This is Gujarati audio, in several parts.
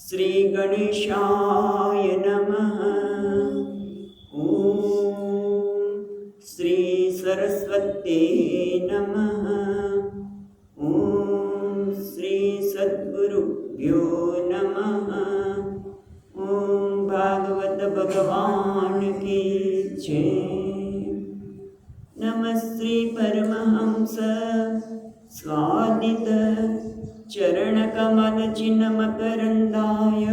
श्री गणेशाय नमः। ओम श्री सरस्वती नमः। ओम श्री सद्गुरुभ्यो नमः। ओम भागवत भगवान की जय। नमः श्री परमहंस स्वादित चरणकमल चिन्मकरन्दाय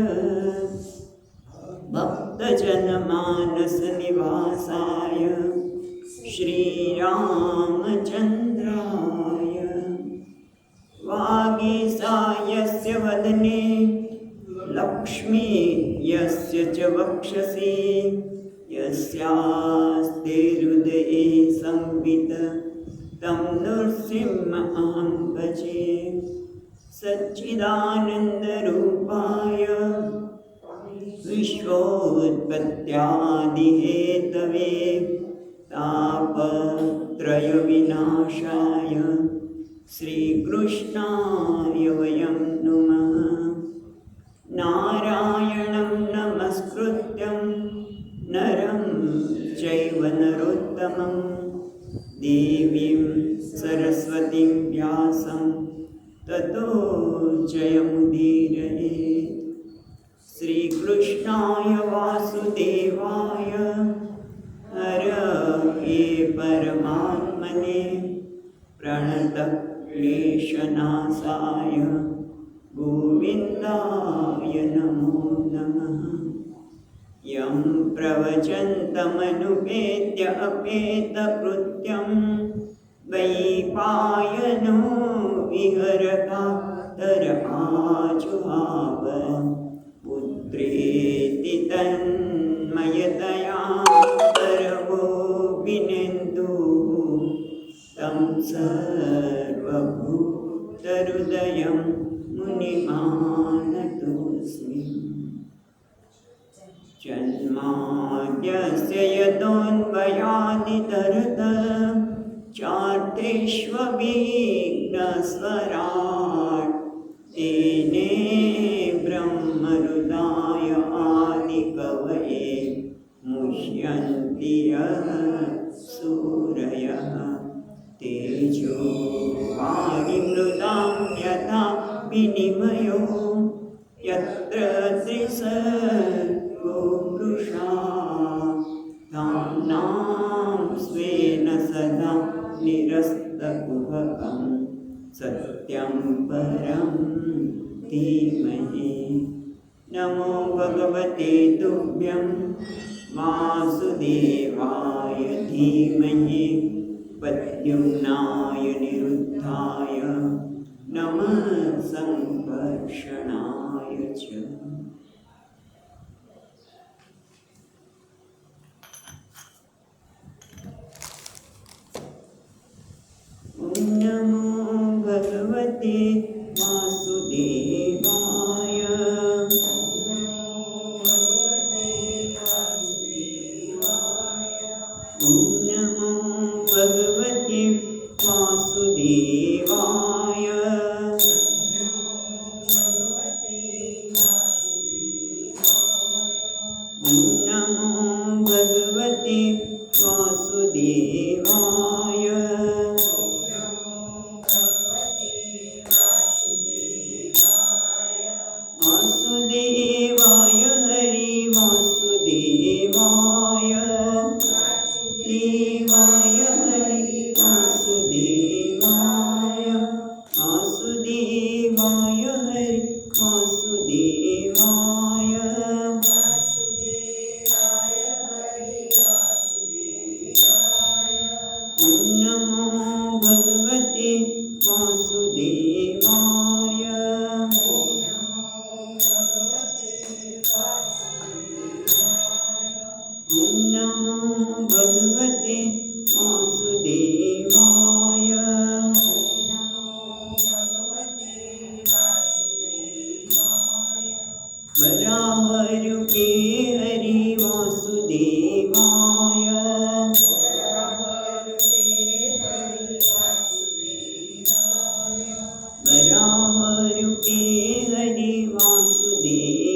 भक्तजनमानस निवासाय श्रीरामचन्द्राय वागीसायस्य वदने लक्ष्मी यस्य च वक्षसि यस्यास्ते हृदये संवित तं नृसिंहमहं भजे। सच्चिदानन्दरूपाय विश्वोत्पत्त्यादिहेतवे तापत्रयविनाशाय श्रीकृष्णाय वयं नुमः। नारायणं नमस्कृत्यं नरं चैव नरोत्तमं देवीं सरस्वतीं व्यासं ततो जयमुदीरयेत्। श्रीकृष्णाय वासुदेवाय हरये परमात्मने प्रणतक्लेशनाशाय गोविन्दाय नमो नमः। यं प्रवचन्तमनुपेत्य अपेतकृत्यं वैपायनो विहरकातरआजुहाव पुत्रेति तन्मयतया सर्वोऽभिनेन्दुः तं सर्वभूतहृदयं मुनिमानतोऽस्मि। जन्माद्यस्य यतोऽन्वयादितरत चार्तेष्वभिघ्नस्वराट् तेने ब्रह्महृदाय आदिकवये मुह्यन्ति यः सूरयः। तेजो वारिमृदां यथा विनिमयो यत्र त्रिसर्गो मृषा धाम्नां स्वेन सदा निरस्तकुहकं सत्यं परं धीमहि। नमो भगवते तुभ्यं वासुदेवाय धीमहि प्रद्युम्नाय निरुद्धाय नमः संकर्षणाय च। नमो भगवते वासुदेवाय। नमो भगवते वासुदेवाय। नमो भगवते वासुदेवाय। वासुदेवाय हरि वासुदेवाय। देवाय हरि वासुदेवाय। वासुदेवाय हरि वासुदेवाय। नमो भगवते वासुदेवाय। नमो भगवते वासुदेवाय। वराहरूपे हरि वासुदेवाय। वराहरूपे हरि वासुदेवाय।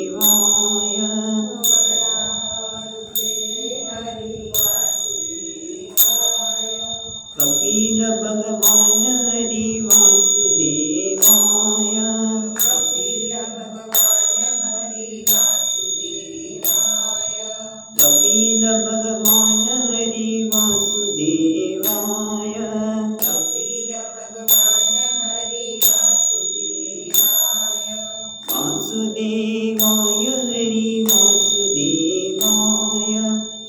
વાસુદેવાય હરિ વાસુદેવાય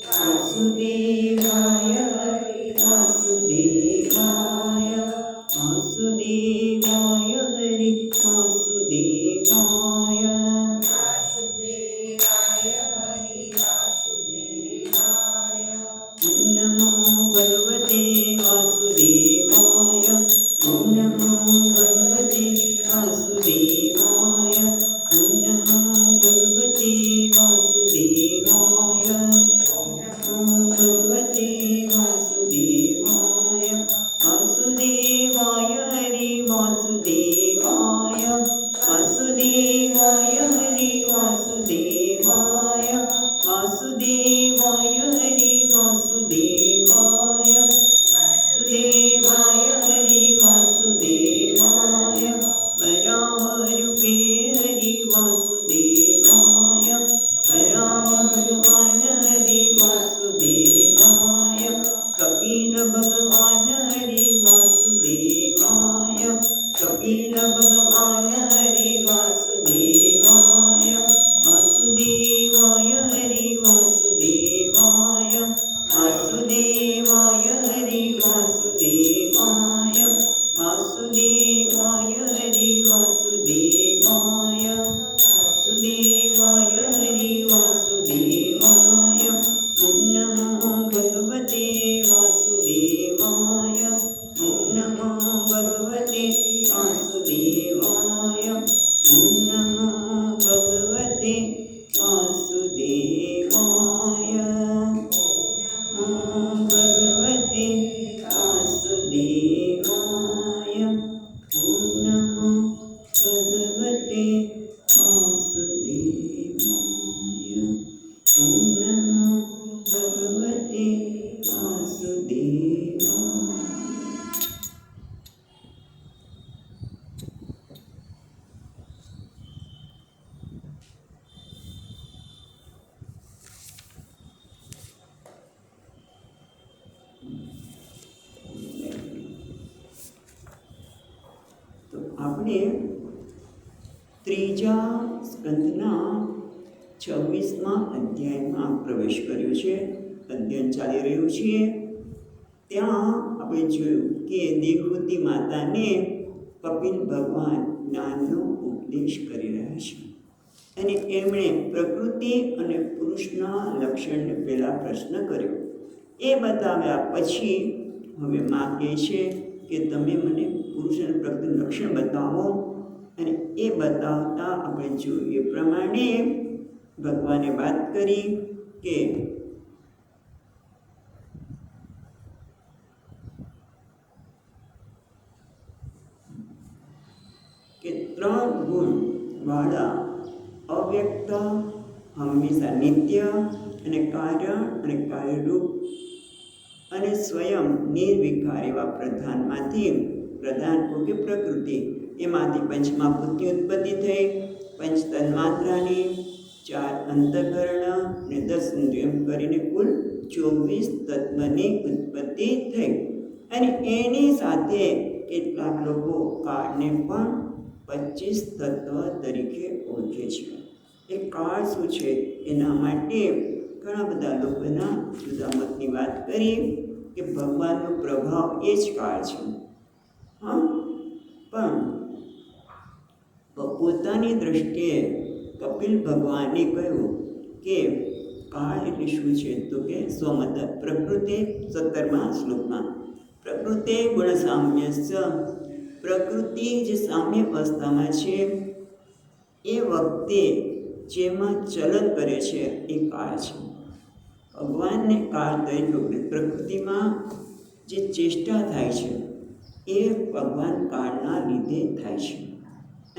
વાસુદેવાય હરિ વાસુદેવાય વાસુદેવાય હરિ વાસુદેવાય ઓમ નમો ભગવતે વાસુદેવાય ઓમ નમો ભગવતે વાસુદેવાય ઓમ નમો ભગવતે વાસુદેવાય ઓમ ભગવતે વાસુદેવાય વાસુદેવાય હરિ વાસુદેવાય વાસુદેવાય હરિ વાસુદેવાય વાસુદેવાય હરિ વાસુદેવાય વાસુદેવાય હરિ વાસુદેવાય વરાહરૂપે હરિ વાસુદેવાય વરાહ ભગવાન હરિ વાસુદેવાય કપિલ ભગવાન હરિ વાસુદેવાય કપિલ ભગવાન હરિ વાસુદેવાય વાસુદેવાય હરિ વાસુદેવાય વાસુદેવાય હરિ વાસુદેવાય વાસુદેવાય હરિ વાસુદેવાય વાસુદેવાય હરિ વાસુદેવાય ઓમ નમો ભગવતે વાસુદેવાય ઓમ નમો ભગવતે વાસુદેવાય ઓમ નમો ભગવતે વાસુદેવાય ઓમ ભગવતે વાસુદેવાય ઓમ નમો ભગવતે વાસુદેવાય ઓમ નમો ભગવતે વાસુદેવાય. તો આપણે ત્રીજા સ્કંદના 26મા અધ્યાયમાં પ્રવેશ કર્યો છે. અધ્યયન ચાલી રહ્યું છે. ત્યાં આપણે જોયું કે દેવહૂતિ માતાને કપિલ ભગવાન જ્ઞાનનો ઉપદેશ કરી રહ્યા છે અને એમણે પ્રકૃતિ અને પુરુષના લક્ષણને પહેલાં પ્રશ્ન કર્યો. એ બતાવ્યા પછી હવે માગે છે કે તમે મને પુરુષ અને પ્રકૃતિનું લક્ષણ બતાવો. અને એ બતાવતા આપણે જોયું એ પ્રમાણે ભગવાને વાત કરી કે ત્રણ ગુણ વાળા અવ્યક્ત, હંમેશા નિત્ય અને કારણ અને કાર્યરૂપ અને સ્વયં નિર્વિકાર એવા પ્રધાનમાંથી પ્રધાન કે પ્રકૃતિ એમાંથી પંચમહાભૂતની ઉત્પત્તિ થઈ. પંચ તન્માત્રાની, 4 અંતઃકરણ અને 10 ઇન્દ્રિય એમ કરીને કુલ 24 તત્વની ઉત્પત્તિ થઈ. અને એની સાથે કેટલાક લોકો કાળને પણ 25 તત્વ તરીકે ઓળખે છે. એ કાળ શું છે એના માટે ઘણા બધા લોકોના જુદા મતની વાત કરી કે ભગવાનનો પ્રભાવ એ જ કાળ છે. હા, પણ પોતાની દ્રષ્ટિએ કપિલ ભગવાને કહ્યું કે કાળ એટલે શું છે તો કે સ્વમત પ્રકૃતિ 17મા શ્લોકમાં પ્રકૃતિ ગુણ સામ્યસ્ય, પ્રકૃતિ જે સામ્ય અવસ્થામાં છે એ વખતે જેમાં ચલન કરે છે એ કાળ છે. ભગવાનને કાળ તરીકે પ્રકૃતિમાં જે ચેષ્ટા થાય છે એ ભગવાન કાળના લીધે થાય છે.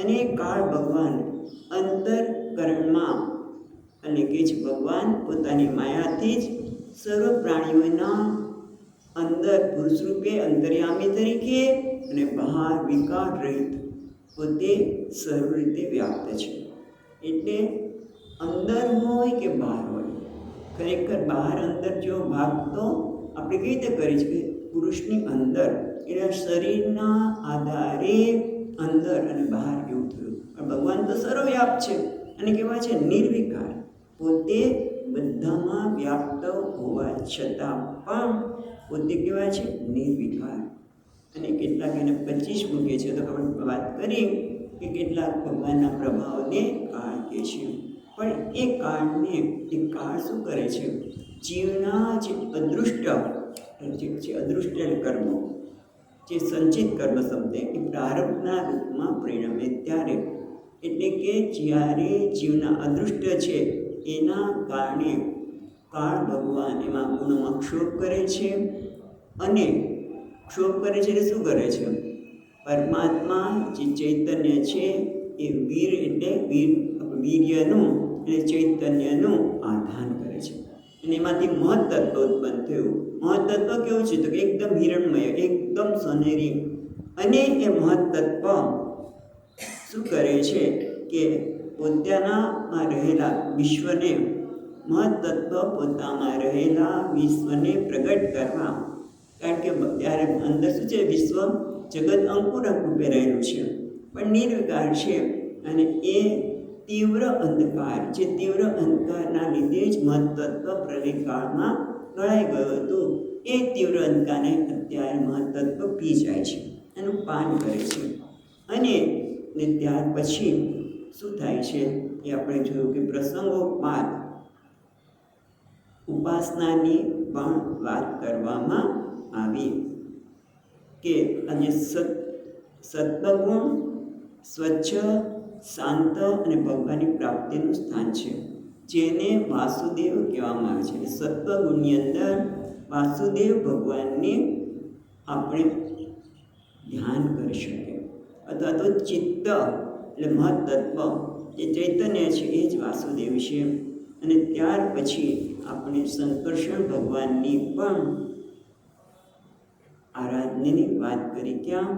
અને એ કાળ ભગવાન અંતરકરણમાં એટલે કે જ ભગવાન પોતાની માયાથી જ સર્વ પ્રાણીઓના અંદર પુરુષ રૂપે અંતર્યામી તરીકે અને બહાર વિકાર રહિત પોતે સર્વ રીતે વ્યાપ્ત છે. એટલે અંદર હોય કે બહાર હોય, ખરેખર બહાર અંદર જો ભાગ તો આપણે કઈ રીતે કરી છે કે પુરુષની અંદર એના શરીરના આધારે અંદર અને બહાર એવું થયું. પણ ભગવાન તો સર્વવ્યાપ છે અને કેવા છે નિર્વિકાર, પોતે બધામાં વ્યાપ્ત હોવા છતાં પણ પોતે કેવા છે નિર્વિકાર. અને કેટલાક એને 25 મૂકે છે તો આપણે વાત કરી કે કેટલાક ભગવાનના પ્રભાવને કાળ કહે છે, પણ એ કાળને એ કાળ શું કરે છે, જીવના જે અદૃષ્ટ કર્મો, જે સંચિત કર્મ શબ્દ એ પ્રારબ્ધના રૂપમાં પરિણમે ત્યારે, એટલે કે જ્યારે જીવના અદૃષ્ટ છે એના કારણે કાળ ભગવાન એમાં ગુણમાં ક્ષોભ કરે છે. અને ક્ષોભ કરે છે એટલે શું કરે છે, પરમાત્મા જે ચૈતન્ય છે એ વીર એટલે વીર્યનું એટલે ચૈતન્યનું આધાન કરે છે અને એમાંથી મહત્તત્વ ઉત્પન્ન થયું. મહત્તત્વ કેવું છે તો કે એકદમ હિરણમય, એકદમ સોનેરી. અને એ મહત્તત્વ શું કરે છે કે પોતાનામાં રહેલા વિશ્વને, મહત્તત્વ પોતામાં રહેલા વિશ્વને પ્રગટ કરવા, કારણ કે ત્યારે અંદર શું છે, વિશ્વ જગત અંકુરક રૂપે રહેલું છે પણ નિર્વિકાર છે. અને એ તીવ્ર અંધકાર, જે તીવ્ર અંધકારના લીધે જ મહત્તત્વ પ્રલયકાળમાં ગળાઈ ગયું હતું, એ તીવ્ર અંધકારને અત્યારે મહત્તત્વ પી જાય છે, એનું પાન કરે છે. અને ત્યાર પછી શું થાય છે એ આપણે જોયું કે પ્રસંગોપાત ઉપાસનાની પણ વાત કરવામાં આવી કે અને સત્વગુણ સ્વચ્છ, શાંત અને ભગવાનની પ્રાપ્તિનું સ્થાન છે, જેને વાસુદેવ કહેવામાં આવે છે. સત્વગુણની અંદર વાસુદેવ ભગવાનને આપણે ધ્યાન કરી શકીએ, અથવા તો ચિત્ત એટલે મહત્તત્વ જે ચૈતન્ય છે એ જ વાસુદેવ છે. અને ત્યાર પછી આપણે સંકર્ષણ ભગવાનની પણ આરાધનાની વાત કરી. ક્યાં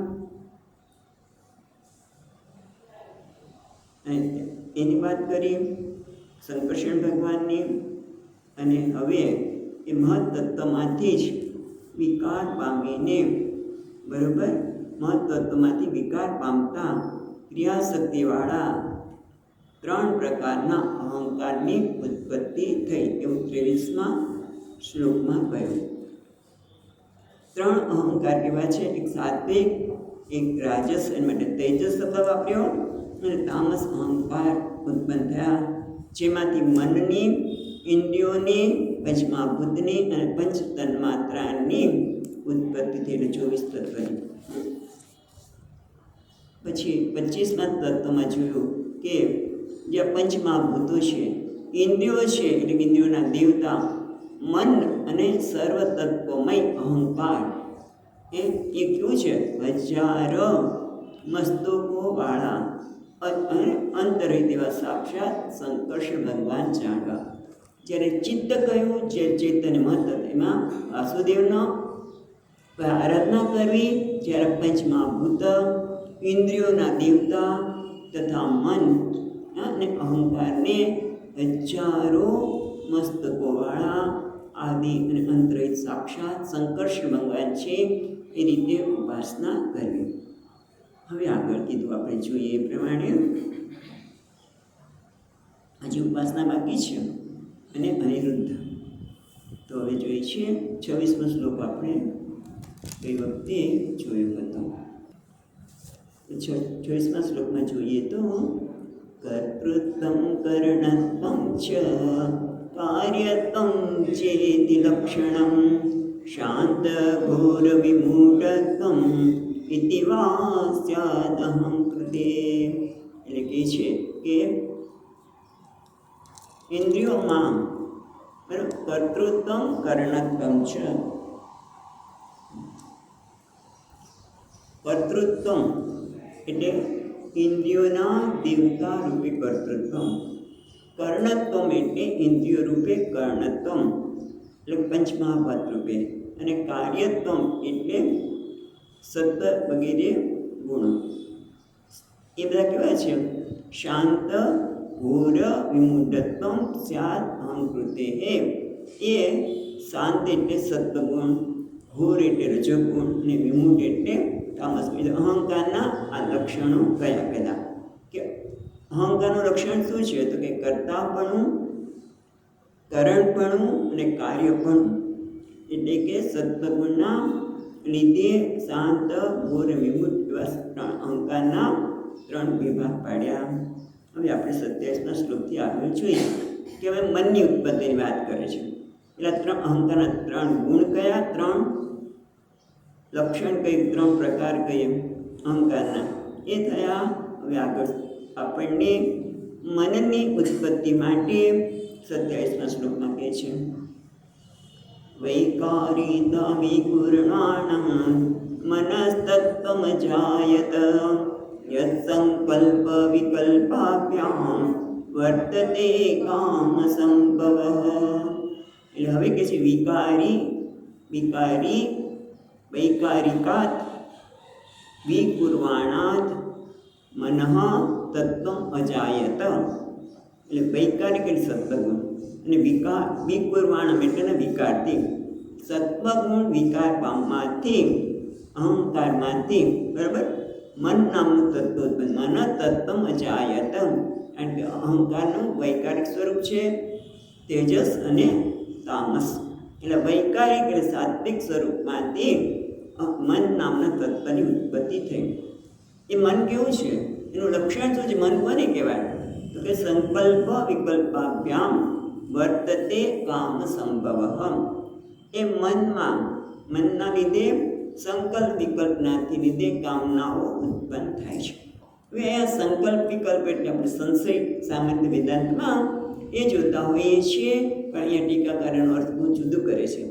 એની વાત કરી સંકર્ષણ ભગવાનની. અને હવે એ મહત્તત્વમાંથી જ વિકાર પામીને, બરાબર, મહત્તત્વમાંથી વિકાર પામતા ક્રિયાશક્તિવાળા 3 પ્રકારના અહંકારની ઉત્પત્તિ થઈ, એવું 23મા શ્લોકમાં કહ્યું. 3 અહંકાર કેવા છે, એક સાત્વિક, એક રાજસ અને માટે તેજસ શબ્દ વાપર્યો, અને તામસ અહંકાર ઉત્પન્ન થયા, જેમાંથી મનની, ઇન્દ્રિયોની, પંચમહાભૂતની અને પંચ તન્માત્રાની ઉત્પત્તિ થઈ, એટલે 24 તત્વની. પછી 25મા તત્વમાં જોયું કે જે પંચમહાભૂતો છે, ઇન્દ્રિયો છે એટલે કે ઇન્દ્રિયોના દેવતા, મન અને સર્વ તત્વમય અહંકાર, એ કેવું છે, 1000 મસ્તકોવાળા અને અંતરે તેવા સાક્ષાત સંકર્ષણ ભગવાન જાણવા. જ્યારે ચિત્ત કહ્યું, જે ચૈતન્ય મહત્તત્વ, એમાં વાસુદેવનો આરાધના કરવી. જ્યારે પંચમહાભૂત, ઇન્દ્રિયોના દેવતા તથા મન અને અહંકારને 1000 મસ્તકોવાળા આદિ અને અંતરહિત સાક્ષાત સંકર્ષણ ભગવાન છે એ રીતે ઉપાસના કરવી. હવે આગળ કીધું આપણે જોઈએ એ પ્રમાણે હજી ઉપાસના બાકી છે અને અનિરુદ્ધ. તો હવે જોઈએ છીએ 26મો શ્લોક આપણે ગઈ વખતે જોયો હતો. 26મા શ્લોકમાં જોઈએ તો કર્તૃત્વં કર્ણત્વં ચ કાર્યત્વં ચેતિ લક્ષણં શાંત ઘોર વિમૂઢત્વં ઇતિ વા સ્યાદહં કૃતે. એટલે કહે છે કે ઇન્દ્રિયોમાં કર્તૃત્વં કર્ણત્વં ચ, કર્તૃત્વમ એટલે ઇન્દ્રિયોના દેવતા રૂપે કર્તૃત્વમ, કર્ણત્વમ એટલે ઇન્દ્રિયો રૂપે કર્ણત્વમ એટલે પંચમહાભૂત રૂપે, અને કાર્યત્વમ એટલે સત્વ વગેરે ગુણો. એ બધા કેવા છે, શાંત ઘોર વિમૂઢત્વમ સ્યાદ અહં કૃતે. એ શાંત એટલે સત્વગુણ, ઘોર એટલે રજોગુણ અને વિમૂઢ એટલે તામસ. એટલે અહંકારના આ લક્ષણો કયા પહેલા કે અહંકારનું લક્ષણ શું છે? તો કે કર્તાપણું, કરણપણું અને કાર્યપણું. એટલે કે સત્વગુણના લીધે શાંત, ઘોર, વિમુટ એવા અહંકારના 3 વિભાગ પાડ્યા. હવે આપણે 27ના શ્લોકથી આગળ જોઈએ કે હવે મનની ઉત્પત્તિની વાત કરે છે. એટલે અહંકારના 3 ગુણ કયા, 3 લક્ષણ કઈ, 3 પ્રકાર કહીએ અહંકારના એ થયા. હવે આગળ આપણને મનની ઉત્પત્તિ માટે 27ના શ્લોકમાં કહે છે વૈકારિતા વિકુર્ણાણં મનસ્તત્વમજાયત યત સંકલ્પ વિકલ્પાભ્યામ વર્તતે કામ સંભવઃ. એટલે હવે કહે છે વિકારી વૈકારિકાત વિકુર્વાણાત મનઃ તત્વમ અજાયત. એટલે વૈકારિક એટલે સત્વગુણ અને વિકુર્વાણમ એટલે વિકારથી. સત્વગુણ વિકાર પામવાથી, અહંકારમાંથી, બરાબર, મન નામનું તત્વ ઉત્પન્ન. મન તત્વમ અજાયત. કારણ કે અહંકારનું વૈકારિક સ્વરૂપ છે તેજસ અને તામસ. એટલે વૈકારિક એટલે સાત્વિક સ્વરૂપમાંથી મન નામના તત્વની ઉત્પત્તિ થઈ. એ મન કેવું છે? એનું લક્ષણ શું છે? મન કોને કહેવાય? તો કે સંકલ્પ વિકલ્પાભ્યામ વર્તતે કામ સંભવઃ. એ મનના લીધે સંકલ્પ વિકલ્પનાથી લીધે કામનાઓ ઉત્પન્ન થાય છે. હવે આ સંકલ્પ વિકલ્પ એટલે આપણે સંશય સામાન્ય વેદાંતમાં એ જોતા હોઈએ છીએ, પણ અહીંયા ટીકાકારનો અર્થ બહુ જુદું કરે છે.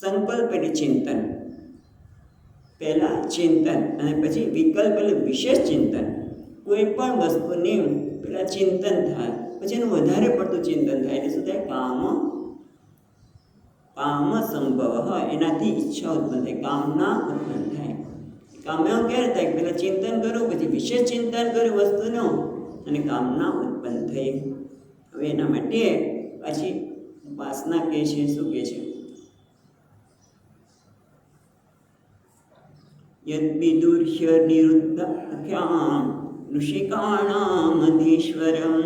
સંકલ્પ એટલે ચિંતન, પહેલાં ચિંતન અને પછી વિકલ્પ એટલે વિશેષ ચિંતન. કોઈ પણ વસ્તુને પહેલાં ચિંતન થાય, પછી એનું વધારે પડતું ચિંતન થાય એટલે શું થાય? કામ સંભવ. એનાથી ઈચ્છા ઉત્પન્ન થાય, કામના ઉત્પન્ન થાય. કામના ક્યારે થાય? પહેલાં ચિંતન કરો, પછી વિશેષ ચિંતન કર્યું વસ્તુનું અને કામના ઉત્પન્ન થઈ. હવે એના માટે પાછી વાસના કહે છે, શું કહે છે? યદ્વિદુર્હ્ય નિરુદ્ધાખ્યામ ઋષિકાણામધીશ્વરમ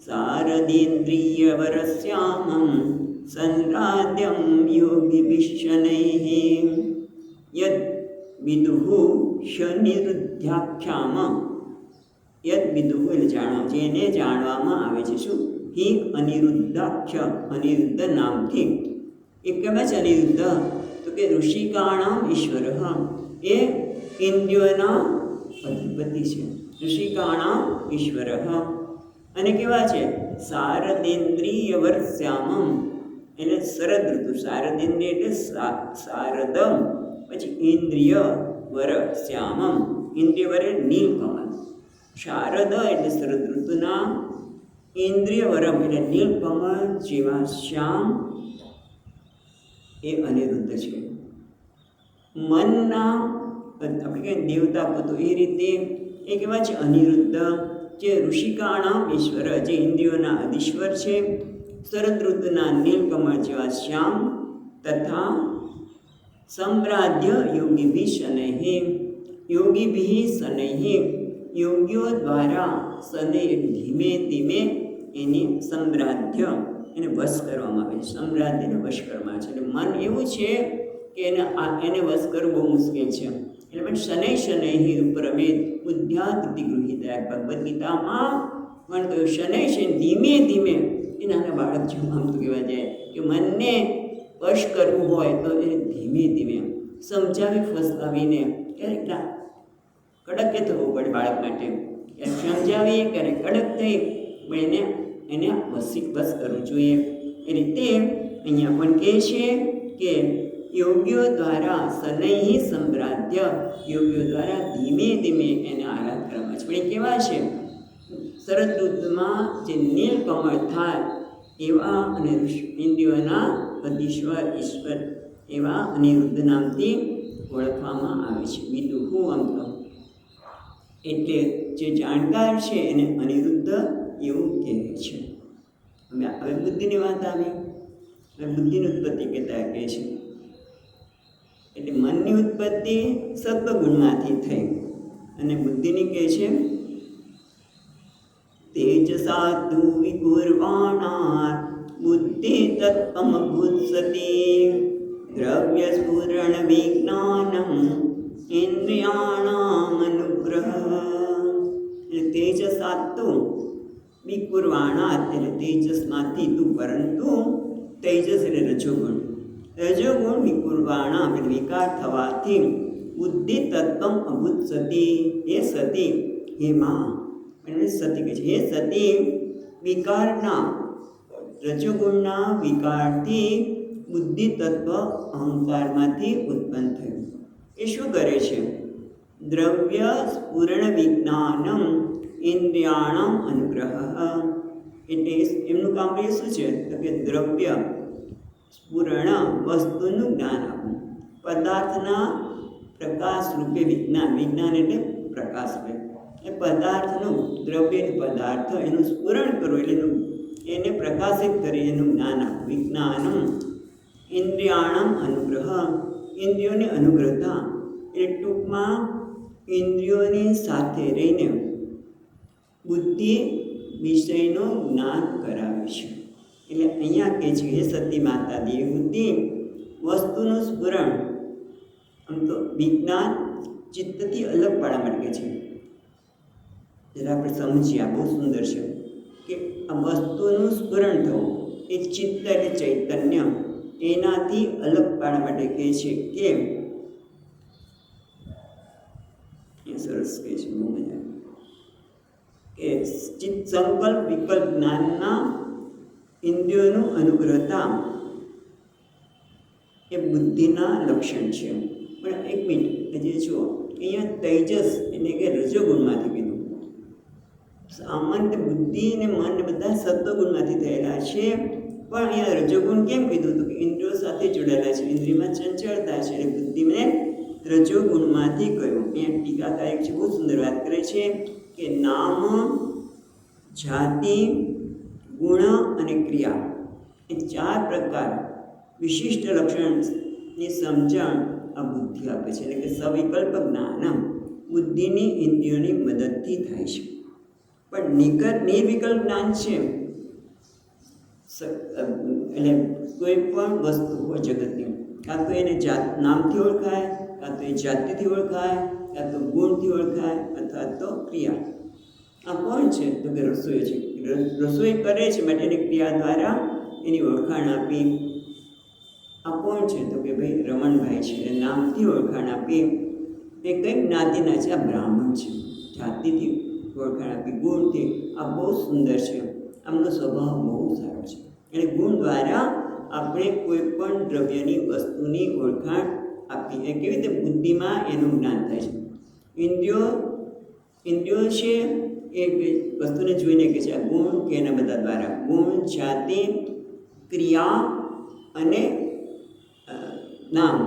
સારદેન્દ્રિયવરસ્યામં સંરાધ્યમ યોગિભિષણૈઃ. યદ વિદુઃ શનિરુદ્ધાખ્યામ. યદ વિદુઃ એટલે જાણવા, જેને જાણવામાં આવે છે. શું? હિ અનિરુદ્ધાખ્ય, અનિરુદ્ધ નામથી. એ કેવા છે અનિરુદ્ધ? તો કે ઋષિકાણામ ઈશ્વર. એ ઇન્દ્રિયોના અધિપતિ છે. ઋષિકાણામ ઈશ્વર. અને કેવા છે? શારદેન્દ્રિય વર્ષામમ એટલે શરદ ઋતુ. શારદેન્દ્રિય એટલે શારદમ, પછી ઇન્દ્રિય વર શ્યામમ, ઇન્દ્રિય વર નીલકમલ. શારદ એટલે શરદ ઋતુના, ઇન્દ્રિય વરમ એટલે નીલકમળ જેવા શ્યામ એ અનિરુદ્ધ છે. મનના આપણે કહીએ દેવતા પોતો એ રીતે એ કેવા છે? અનિરુદ્ધ, જે ઋષિકાણામ ઈશ્વર, જે ઇન્દ્રિયોના અધીશ્વર છે. શરદ ઋતુના નીલકમળ જેવા શ્યામ તથા સમ્રાધ્ય યોગીભિ શનૈઃ. યોગીભિ શનૈઃ યોગીઓ દ્વારા શનૈ ધીમે ધીમે એની સમ્રાધ્ય એને વશ કરવામાં આવે છે. સમ્રાધ્યને વશ કરવામાં આવે છે. એટલે મન એવું છે કે એને વશ કરવું બહુ મુશ્કેલ છે. એટલે પણ શનૈ શનૈઃ પ્રમેદ બુદ્ધ્યાદિ ગૃહીતા. ભગવદ્ ગીતામાં પણ કહ્યું શનૈ શનૈ, ધીમે ધીમે. એ નાના બાળક જેવું આમ તો કહેવા જાય કે મનને વશ કરવું હોય તો એને ધીમે ધીમે સમજાવી ફસલાવીને, ક્યારેક કડક થવું પડે બાળક માટે. ક્યારેક સમજાવીએ, ક્યારેક કડક થઈ, પણ એને વશ કરવું જોઈએ. એ રીતે અહીંયા પણ કહે છે કે યોગીઓ દ્વારા શનૈઃ સમ્રાધ્ય, યોગીઓ દ્વારા ધીમે ધીમે એને આરાધ કરવામાં છે. પણ એ કેવા છે? શરદ ઋતુમાં જે નીલકમળ થાય એવા અને ઇન્દ્રિયોના અધીશ્વર ઈશ્વર એવા અનિરુદ્ધ નામથી ઓળખવામાં આવે છે. વિદુઃ આમ તો એટલે જે જાણકાર છે એને અનિરુદ્ધ એવું કહે છે. હવે બુદ્ધિની વાત આવી. હવે બુદ્ધિની ઉત્પત્તિ કહેતા કહે છે એટલે મનની ઉત્પત્તિ સત્વગુણમાંથી થઈ અને બુદ્ધિની કહે છે સાતુ વિકુર્વાણા બુદ્ધિ તત્વમભૂત્સતિ દ્રવ્ય સ્ફુરણ વિજ્ઞાનમ ઇન્દ્રિયાણામ અનુગ્રહ. એટલે તેજસાતુ વિકુર્વાણા એટલે તેજસમાંથી તું, પરંતુ તેજસ એટલે રજોગુણ. રજોગુણ વિકુર્વાણા એટલે વિકાર થવાથી બુદ્ધિ તત્વમ અભૂત સતી, હે સતી, હે માં, એટલે સતી કહે છે, હે સતી, વિકારના રજોગુણના વિકારથી બુદ્ધિ તત્વ અહંકારમાંથી ઉત્પન્ન થયું. એ શું કરે છે? દ્રવ્ય સ્ફુરણ વિજ્ઞાનમ ઇન્દ્રિયાણમ અનુગ્રહ. એટલે એમનું કામ એ શું છે? તો કે દ્રવ્ય સ્ફુરણ વસ્તુનું જ્ઞાન આપવું, પદાર્થના પ્રકાશ રૂપે વિજ્ઞાન, વિજ્ઞાન એટલે પ્રકાશ રૂપે, એ પદાર્થનું દ્રવ્ય પદાર્થ એનું સ્ફુરણ કરવું એટલે એને પ્રકાશિત કરી એનું જ્ઞાન આપવું. વિજ્ઞાનમ ઇન્દ્રિયાણમ અનુગ્રહ, ઇન્દ્રિયોની અનુગ્રહતા એટલે ટૂંકમાં ઇન્દ્રિયોની સાથે રહીને બુદ્ધિ વિષયનું જ્ઞાન કરાવે છે. એટલે અહીંયા કહે છે, હે સતી માતા દેવહૂતિ, વસ્તુનું સ્ફુરણ આમ તો વિજ્ઞાન ચિત્તથી અલગ પાડવા માટે છે. જરા આપણે સમજીએ, આ બહુ સુંદર છે કે આ વસ્તુનું સ્ફુરણ થવું એ ચિત્ત એટલે ચૈતન્ય, એનાથી અલગ પાડવા માટે કહે છે કે એ સરસ કહે છે, બહુ મજા કે ચિત્ત સંકલ્પ વિકલ્પ જ્ઞાનના ઇન્દ્રિયોનું અનુગ્રહતા એ બુદ્ધિના લક્ષણ છે. પણ એક મિનિટ હજી જુઓ, અહીંયા તેજસ એટલે કે રજોગુણમાંથી કીધું. સામાન્ય બુદ્ધિ અને મન બધા સત્વગુણમાંથી થયેલા છે, પણ અહીંયા રજોગુણ કેમ કીધું? તો કે ઇન્દ્રિયો સાથે જોડાયેલા છે, ઇન્દ્રિયમાં ચંચળતા છે, એટલે બુદ્ધિને રજોગુણમાંથી કહ્યું. અહીંયા ટીકાકારક છે, બહુ સુંદર વાત કરે છે કે નામ, જાતિ, ગુણ અને ક્રિયા એ 4 પ્રકાર વિશિષ્ટ લક્ષણની સમજણ આ બુદ્ધિ આપે છે. એટલે કે સવિકલ્પ જ્ઞાન બુદ્ધિની ઇન્દ્રિયોની મદદથી થાય છે. પણ નિર્વિકલ્પ જ્ઞાન છે એટલે કોઈ પણ વસ્તુ હોય જગતની, કાં તો એને નામથી ઓળખાય, કાં તો એ જાતિથી ઓળખાય, કાં તો ગુણથી ઓળખાય, અથવા તો ક્રિયા. આ કોણ છે? તો કે રસોઈ છે. રસોઈ કરે છે માટે એની ક્રિયા દ્વારા એની ઓળખાણ આપી. આ કોણ છે? તો કે ભાઈ રમણભાઈ છે, એ નામથી ઓળખાણ આપી. એ કઈ જ્ઞાતિના છે? આ બ્રાહ્મણ છે. જાતિથી ઓળખાણ આપી, ગુણથી. આ બહુ સુંદર છે, આમનો સ્વભાવ બહુ સારો છે. એટલે ગુણ દ્વારા આપણે કોઈ પણ દ્રવ્યની વસ્તુની ઓળખાણ આપી. એ કેવી રીતે? બુદ્ધિમાં એનું જ્ઞાન થાય છે. ઇન્દ્રિયો છે એ વસ્તુને જોઈને કે છે આ ગુણ કે એના બધા દ્વારા ગુણ, જાતિ, ક્રિયા અને નામ,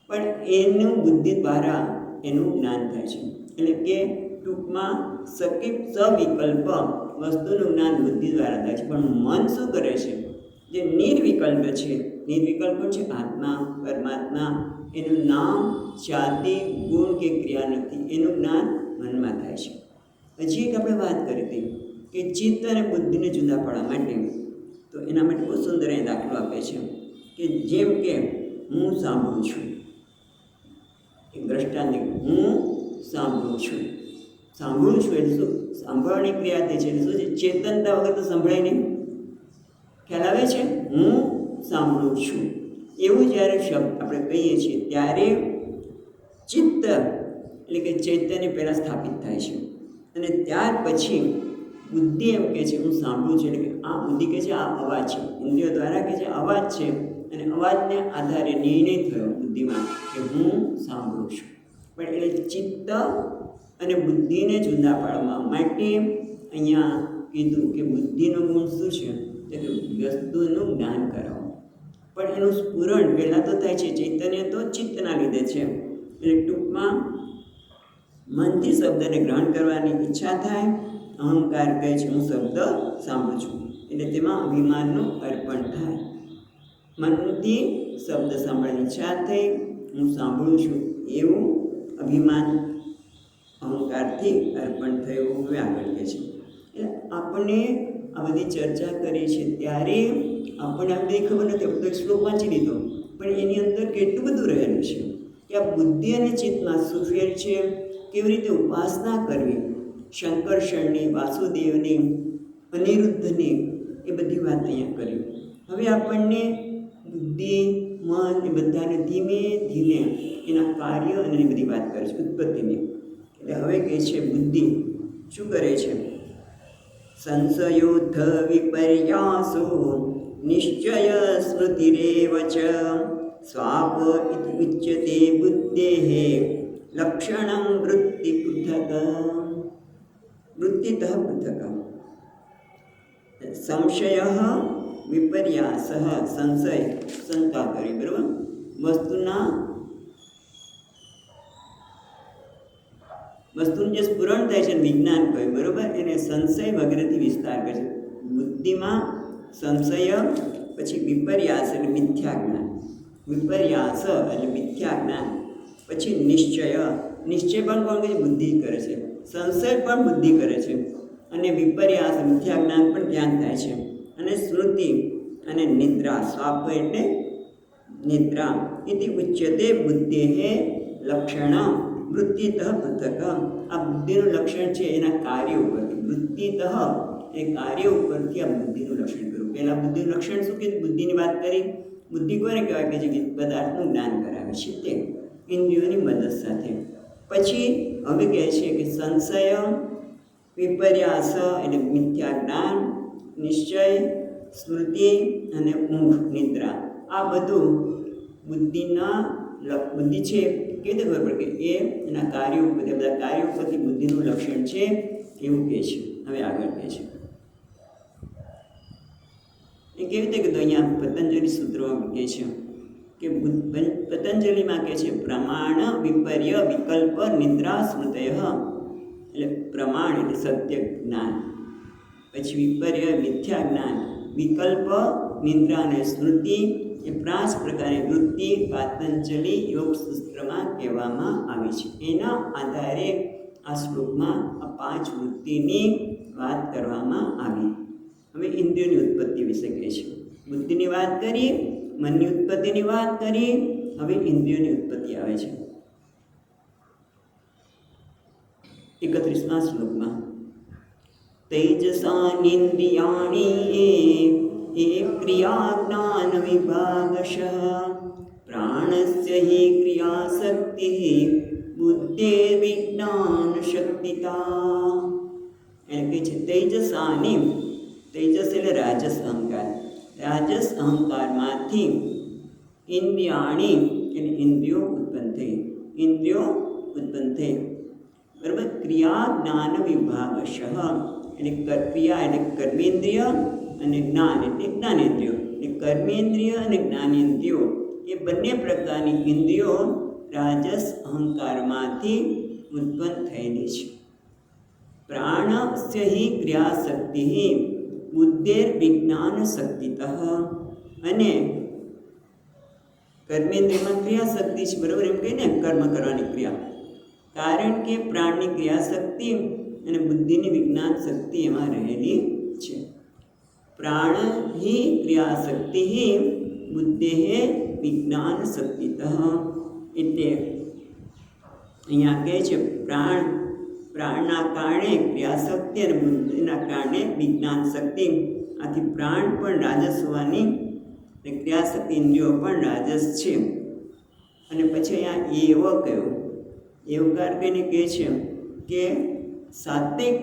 પણ એનું બુદ્ધિ દ્વારા એનું જ્ઞાન થાય છે. એટલે કે ટૂંકમાં સવિકલ્પ વસ્તુનું જ્ઞાન બુદ્ધિ દ્વારા થાય છે. પણ મન શું કરે છે? જે નિર્વિકલ્પ છે, નિર્વિકલ્પ છે આત્મા, પરમાત્મા, એનું નામ, જાતિ, ગુણ કે ક્રિયા નથી, એનું જ્ઞાન મનમાં થાય છે. હજી એક આપણે વાત કરી હતી કે ચિત્ત અને બુદ્ધિને જુદા પાડવા માટે, તો એના માટે બહુ સુંદર એ દાખલો આપે છે કે જેમ કે હું સાંભળું છું, એક દ્રષ્ટાંત, હું સાંભળું છું. સાંભળું છું એટલે શું? સાંભળવાની ક્રિયા તે છે એટલે શું છે? ચેતનતા વગર તો સંભળાય નહીં. ખ્યાલ આવે છે? હું સાંભળું છું એવું જ્યારે શબ્દ આપણે કહીએ છીએ ત્યારે ચિત્ત એટલે કે ચૈતન્ય પહેલાં સ્થાપિત થાય છે, અને ત્યાર પછી બુદ્ધિ એમ કહે છે હું સાંભળું છું. એટલે કે આ બુદ્ધિ કહે છે આ અવાજ છે, ઇન્દ્રિયો દ્વારા કહે છે અવાજ છે, અને અવાજને આધારે નિર્ણય થયો બુદ્ધિમાં કે હું સાંભળું છું. પણ એટલે ચિત્ત અને બુદ્ધિને જુદા પાડવા માટે અહીંયા કીધું કે બુદ્ધિનો ગુણ શું છે? તો કે વસ્તુનું જ્ઞાન કરાવવું. પણ એનું સ્ફુરણ પહેલાં તો થાય છે, ચૈતન્ય તો ચિત્તના લીધે છે. એટલે ટૂંકમાં મનથી શબ્દને ગ્રહણ કરવાની ઈચ્છા થાય, અહંકાર કહે છે હું શબ્દ સાંભળું છું, એટલે તેમાં અભિમાનનું અર્પણ થાય. મનથી શબ્દ સાંભળવાની ઈચ્છા થઈ, હું સાંભળું છું એવું અભિમાન અહંકારથી અર્પણ થયું હવે આગળ કહે છે. એટલે આપણે આ બધી ચર્ચા કરી છે ત્યારે આપણને આ બધી ખબર નથી. આપણે તો એક શ્લોક વાંચી લીધો, પણ એની અંદર કેટલું બધું રહેલું છે કે આ બુદ્ધિ અને ચિત્તમાં શું ફેર છે, કેવી રીતે ઉપાસના કરવી, શંકરષણની, વાસુદેવની, અનિરુદ્ધની, એ બધી વાત અહીંયા કરી. હવે આપણને બુદ્ધિ, મન એ બધાને ધીમે ધીમે એના કાર્ય અને એની બધી વાત કરે છે, ઉત્પત્તિની. એટલે હવે કહે છે બુદ્ધિ શું કરે છે? સંશયોદ્ધ વિપર્યાસો નિશ્ચય સ્મૃતિરેવ ચ સ્વાપ ઇતિ ઉચ્યતે બુદ્ધેઃ લક્ષણં વૃત્તિ પૃથક વૃત્તિતઃ પૃથક. સંશય વિપર્યાસ, સંશય શંકા કરી, બરાબર. વસ્તુનું જે સ્ફુરણ થાય છે વિજ્ઞાન કહ્યું, બરાબર, એને સંશય વગેરેથી વિસ્તાર કરે છે. બુદ્ધિમાં સંશય, પછી વિપર્યાસ એટલે મિથ્યા જ્ઞાન, વિપર્યાસ એટલે મિથ્યા જ્ઞાન, પછી નિશ્ચય, નિશ્ચય પણ કોણ કરે? બુદ્ધિ કરે છે. સંશય પણ બુદ્ધિ કરે છે, અને વિપર્યાસ મિથ્યા જ્ઞાન પણ ધ્યાન થાય છે. અને સ્મૃતિ અને નિદ્રા, સ્વાપ એટલે નિદ્રા. ઇતિ ઉચ્યતે બુદ્ધેઃ લક્ષણ વૃત્તિતઃ પૃથક. આ બુદ્ધિનું લક્ષણ છે એના કાર્ય ઉપરથી. વૃત્તિતઃ એ કાર્ય ઉપરથી આ બુદ્ધિનું લક્ષણ કર્યું. પહેલાં બુદ્ધિનું લક્ષણ શું કીધું? બુદ્ધિની વાત કરી. બુદ્ધિ કોને કહેવાય? કે જે પદાર્થનું જ્ઞાન કરાવે છે તે ઇન્દ્રિયોની મદદ સાથે. પછી હવે કહે છે કે સંશય, વિપર્યાસ એટલે મિથ્યા જ્ઞાન, નિશ્ચય, સ્મૃતિ અને ઊંઘ, નિદ્રા, આ બધું બુદ્ધિ છે. કેવી રીતે ખબર પડે? કે એના કાર્યો ઉપર, બધા કાર્યો ઉપરથી બુદ્ધિનું લક્ષણ છે એવું કહે છે. હવે આગળ કહે છે એ કેવી રીતે કીધું? અહીંયા પતંજલિ સૂત્રોમાં કહે છે કે પતંજલિમાં કહે છે પ્રમાણ વિપર્ય વિકલ્પ નિદ્રા સ્મૃતય. એટલે પ્રમાણ એટલે સત્ય જ્ઞાન, પછી વિપર્ય મિથ્યા જ્ઞાન, વિકલ્પ નિદ્રા અને સ્મૃતિ એ 5 પ્રકારની વૃત્તિ પાતંજલિ યોગ સૂત્રમાં કહેવામાં આવી છે. એના આધારે આ શ્લોકમાં આ 5 વૃત્તિની વાત કરવામાં આવી. હવે ઇન્દ્રિયોની ઉત્પત્તિ વિશે કહે છે. બુદ્ધિની વાત કરી, મનની ઉત્પત્તિની વાત કરી, હવે ઇન્દ્રિયોની ઉત્પત્તિ આવે છે 31મા શ્લોકમાં. તૈજસાનિન્દ્રિયાણિ એ ક્રિયા જ્ઞાન વિભાગશઃ પ્રાણસ્ય હિ ક્રિયાશક્તિ બુદ્ધેર વિજ્ઞાન શક્તિતા. એટલે કે છે તૈજસાની, તેજસ એટલે રાજસ અહંકાર, રાજસ અહંકારમાંથી ઇન્દ્રિયાણી એટલે ઇન્દ્રિયો ઉત્પન્ન થઈ, ઇન્દ્રિયો ઉત્પન્ન થઈ, બરાબર. ક્રિયા જ્ઞાન વિભાગશઃ એટલે ક્રિયા એટલે કર્મેન્દ્રિય અને જ્ઞાન એટલે જ્ઞાનેન્દ્રિયો. એટલે કર્મેન્દ્રિય અને જ્ઞાનેન્દ્રિયો એ બંને પ્રકારની ઇન્દ્રિયો રાજસ અહંકારમાંથી ઉત્પન્ન થયેલી છે. પ્રાણસ્ય હિ ક્રિયાશક્તિ બુદ્ધેર વિજ્ઞાન શક્તિતઃ. અને કર્મેન્દ્રિયમાં ક્રિયાશક્તિ છે, બરાબર, એમ કહીને કર્મ કરવાની ક્રિયા. કારણ કે પ્રાણની ક્રિયાશક્તિ અને બુદ્ધિની વિજ્ઞાન શક્તિ એમાં રહેલી છે. પ્રાણ હિ ક્રિયાશક્તિ બુદ્ધેઃ વિજ્ઞાન શક્તિતઃ. એટલે અહીંયા કહે છે પ્રાણના કારણે ક્રિયાશક્તિ અને બુદ્ધિના કારણે વિજ્ઞાન શક્તિ. આથી પ્રાણ પણ રાજસ હોવાની અને ક્રિયાશક્તિ ઇન્દ્રિયો પણ રાજસ છે. અને પછી અહીંયા એવો કહ્યું, એવકાર કહીને કહે છે કે સાત્વિક,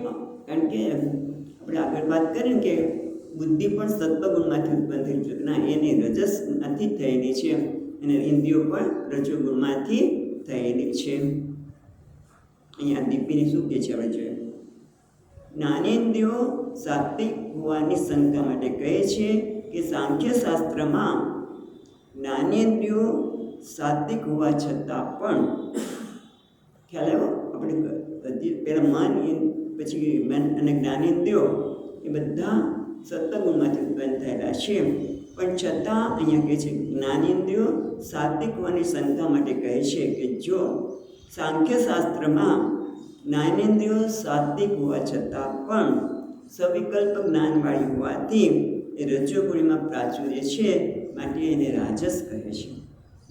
કારણ કે આપણે આગળ વાત કરીએ કે બુદ્ધિ પણ સત્વગુણમાંથી ઉત્પન્ન થઈ છે. ના, એની રજસમાંથી થયેલી છે અને ઇન્દ્રિયો પણ રજોગુણમાંથી થયેલી છે. અહીંયા દીપીને શું કહે છે આપણે જોઈએ. જ્ઞાનેન્દ્રિયો સાત્વિક હોવાની શંકા માટે કહે છે કે સાંખ્યશાસ્ત્રમાં જ્ઞાનેન્દ્રિયો સાત્વિક હોવા છતાં પણ, ખ્યાલ આવ્યો? આપણે પહેલાં મન, પછી મન અને જ્ઞાનેન્દ્રિયો એ બધા સત્વગુણમાંથી ઉત્પન્ન થયેલા છે, પણ છતાં અહીંયા કહે છે જ્ઞાનેન્દ્રિયો સાત્વિક હોવાની શંકા માટે કહે છે કે જો સાંખ્યશાસ્ત્રમાં જ્ઞાનેન્દ્રિયો સાત્વિક હોવા છતાં પણ સવિકલ્પ જ્ઞાનવાળી હોવાથી એ રજોગુણીમાં પ્રાચુર્ય છે, માટે એને રાજસ કહે છે.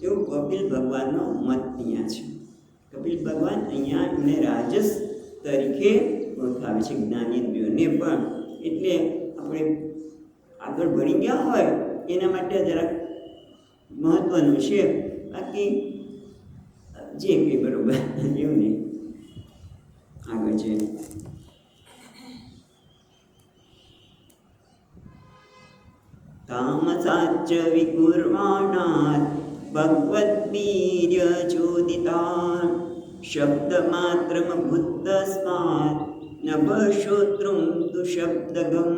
એવું કપિલ ભગવાનનો મત અહીંયા છે. કપિલ ભગવાન અહીંયા એમને રાજસ તરીકે ઓળખાવે છે, જ્ઞાનેન્દ્રિયોને પણ. એટલે આપણે આગળ ભણી ગયા હોય એના માટે જરાક મહત્વનું છે, બાકી જે કંઈ બરોબર એવું નહીં. આગળ છે તામસાચ વિકુર્વાણાત ભગવદ્વીર્ય ચોદિતા શબ્દમાત્રમ ભૂતસ્માત નભશ્રોત્રુમ તુ શબ્દગમ.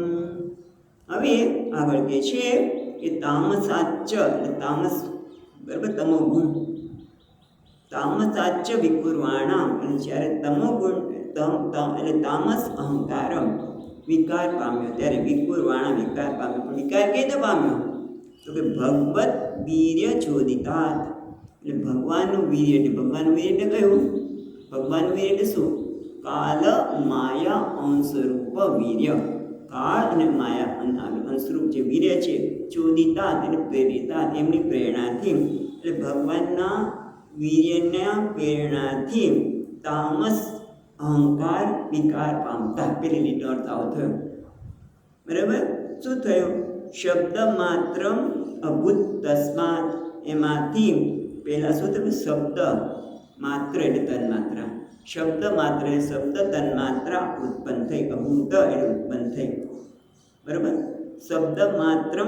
હવે આગળ કહે છે કે તામસાચ એટલે તામસ બરાબર તમો ગુણ. તામસાચ વિકુર્વાણા અને જ્યારે તમો ગુણ એટલે તામસ અહંકારમ વિકાર પામ્યો ત્યારે વિકુર્વાણા વિકાર પામ્યો. પણ વિકાર કઈ રીતે પામ્યો? તો કે ભગવત વીર્ય ચોદિતાત એટલે ભગવાનનું વીર્ય. એટલે ભગવાનનું વીર્ય એટલે કયું? ભગવાનનું વીર્ય એટલે શું? કાલ માયા અંશરૂપ વીર્ય. કાળ અને માયા અંશરૂપ જે વીર્ય છે, ચોદિતાત એટલે પ્રેરિતાત એમની પ્રેરણાથી. એટલે ભગવાનના વીર્યના પ્રેરણાથી તામસ અહંકાર વિકાર પામતા પેલી લીટો અર્થ આવો થયો. બરાબર? શું થયું? શબ્દ માત્ર અભૂત તસ્માત એમાંથી પહેલાં શું થયું? શબ્દ માત્ર એટલે તન્માત્રા. શબ્દ માત્ર એટલે શબ્દ તન્માત્રા ઉત્પન્ન થઈ. અભૂત એટલે ઉત્પન્ન થઈ. બરાબર? શબ્દ માત્ર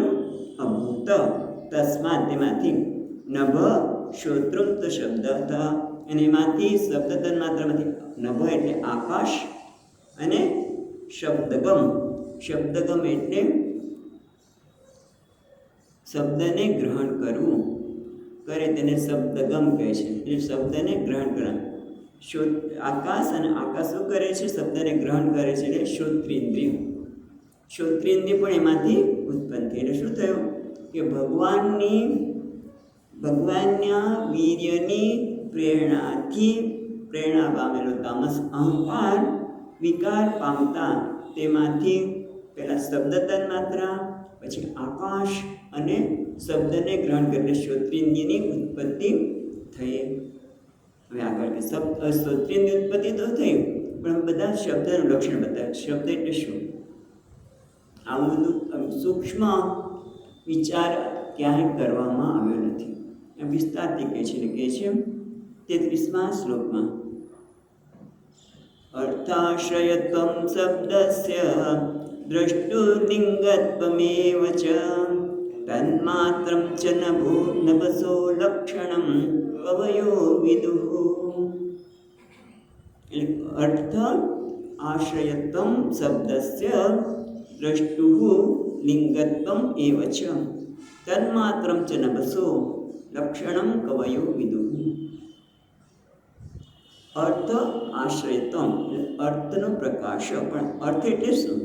અભૂત તસ્માત તેમાંથી નભ શ્રોત્રુમ તો શબ્દ હતા અને એમાંથી શબ્દ તન્માત્રામાંથી નભ એટલે આકાશ અને શબ્દગમ. શબ્દગમ એટલે શબ્દને ગ્રહણ કરવું કરે તેને શબ્દગમ કહે છે. એટલે શબ્દને ગ્રહણ કરવાનું. આકાશ અને આકાશ શું કરે છે? શબ્દને ગ્રહણ કરે છે. એટલે શ્રોત્રેન્દ્રિય. શ્રોત્રેન્દ્રિય પણ એમાંથી ઉત્પન્ન થઈ. એટલે શું થયું કે ભગવાનના વીર્યની પ્રેરણાથી પ્રેરણા પામેલો તામસ અહંકાર વિકાર પામતા તેમાંથી પહેલાં શબ્દ તન્માત્રા, પછી આકાશ અને શબ્દને ગ્રહણ કરીને શ્રોત્રેન્દ્રિયની ઉત્પત્તિ થઈ. હવે આગળ કે શ્રોત્રેન્દ્રિય ઉત્પત્તિ તો થઈ, પણ બધા શબ્દનું લક્ષણ બતાવે. શબ્દ એટલે શું? આવું બધું સૂક્ષ્મ વિચાર ક્યાંય કરવામાં આવ્યો નથી. વિસ્તારથી કહે છે. કહે છે 33મા શ્લોકમાં અર્થાશ્રયત્વમ શબ્દસ્ય દ્રષ્ટુલિંગત્વમેવ ચ તન્માત્રમ ચ નભસો લક્ષણમ કવયો વિદુઃ. અર્થ આશ્રયત્વમ શબ્દસ્ય દ્રષ્ટુઃ લિંગત્વમ એવ ચ તન્માત્રમ ચ નભસો લક્ષણમ કવયો વિદુઃ. અર્થ આશ્રયત્વમ અર્થનો પ્રકાશ. પણ અર્થ એટલે શું?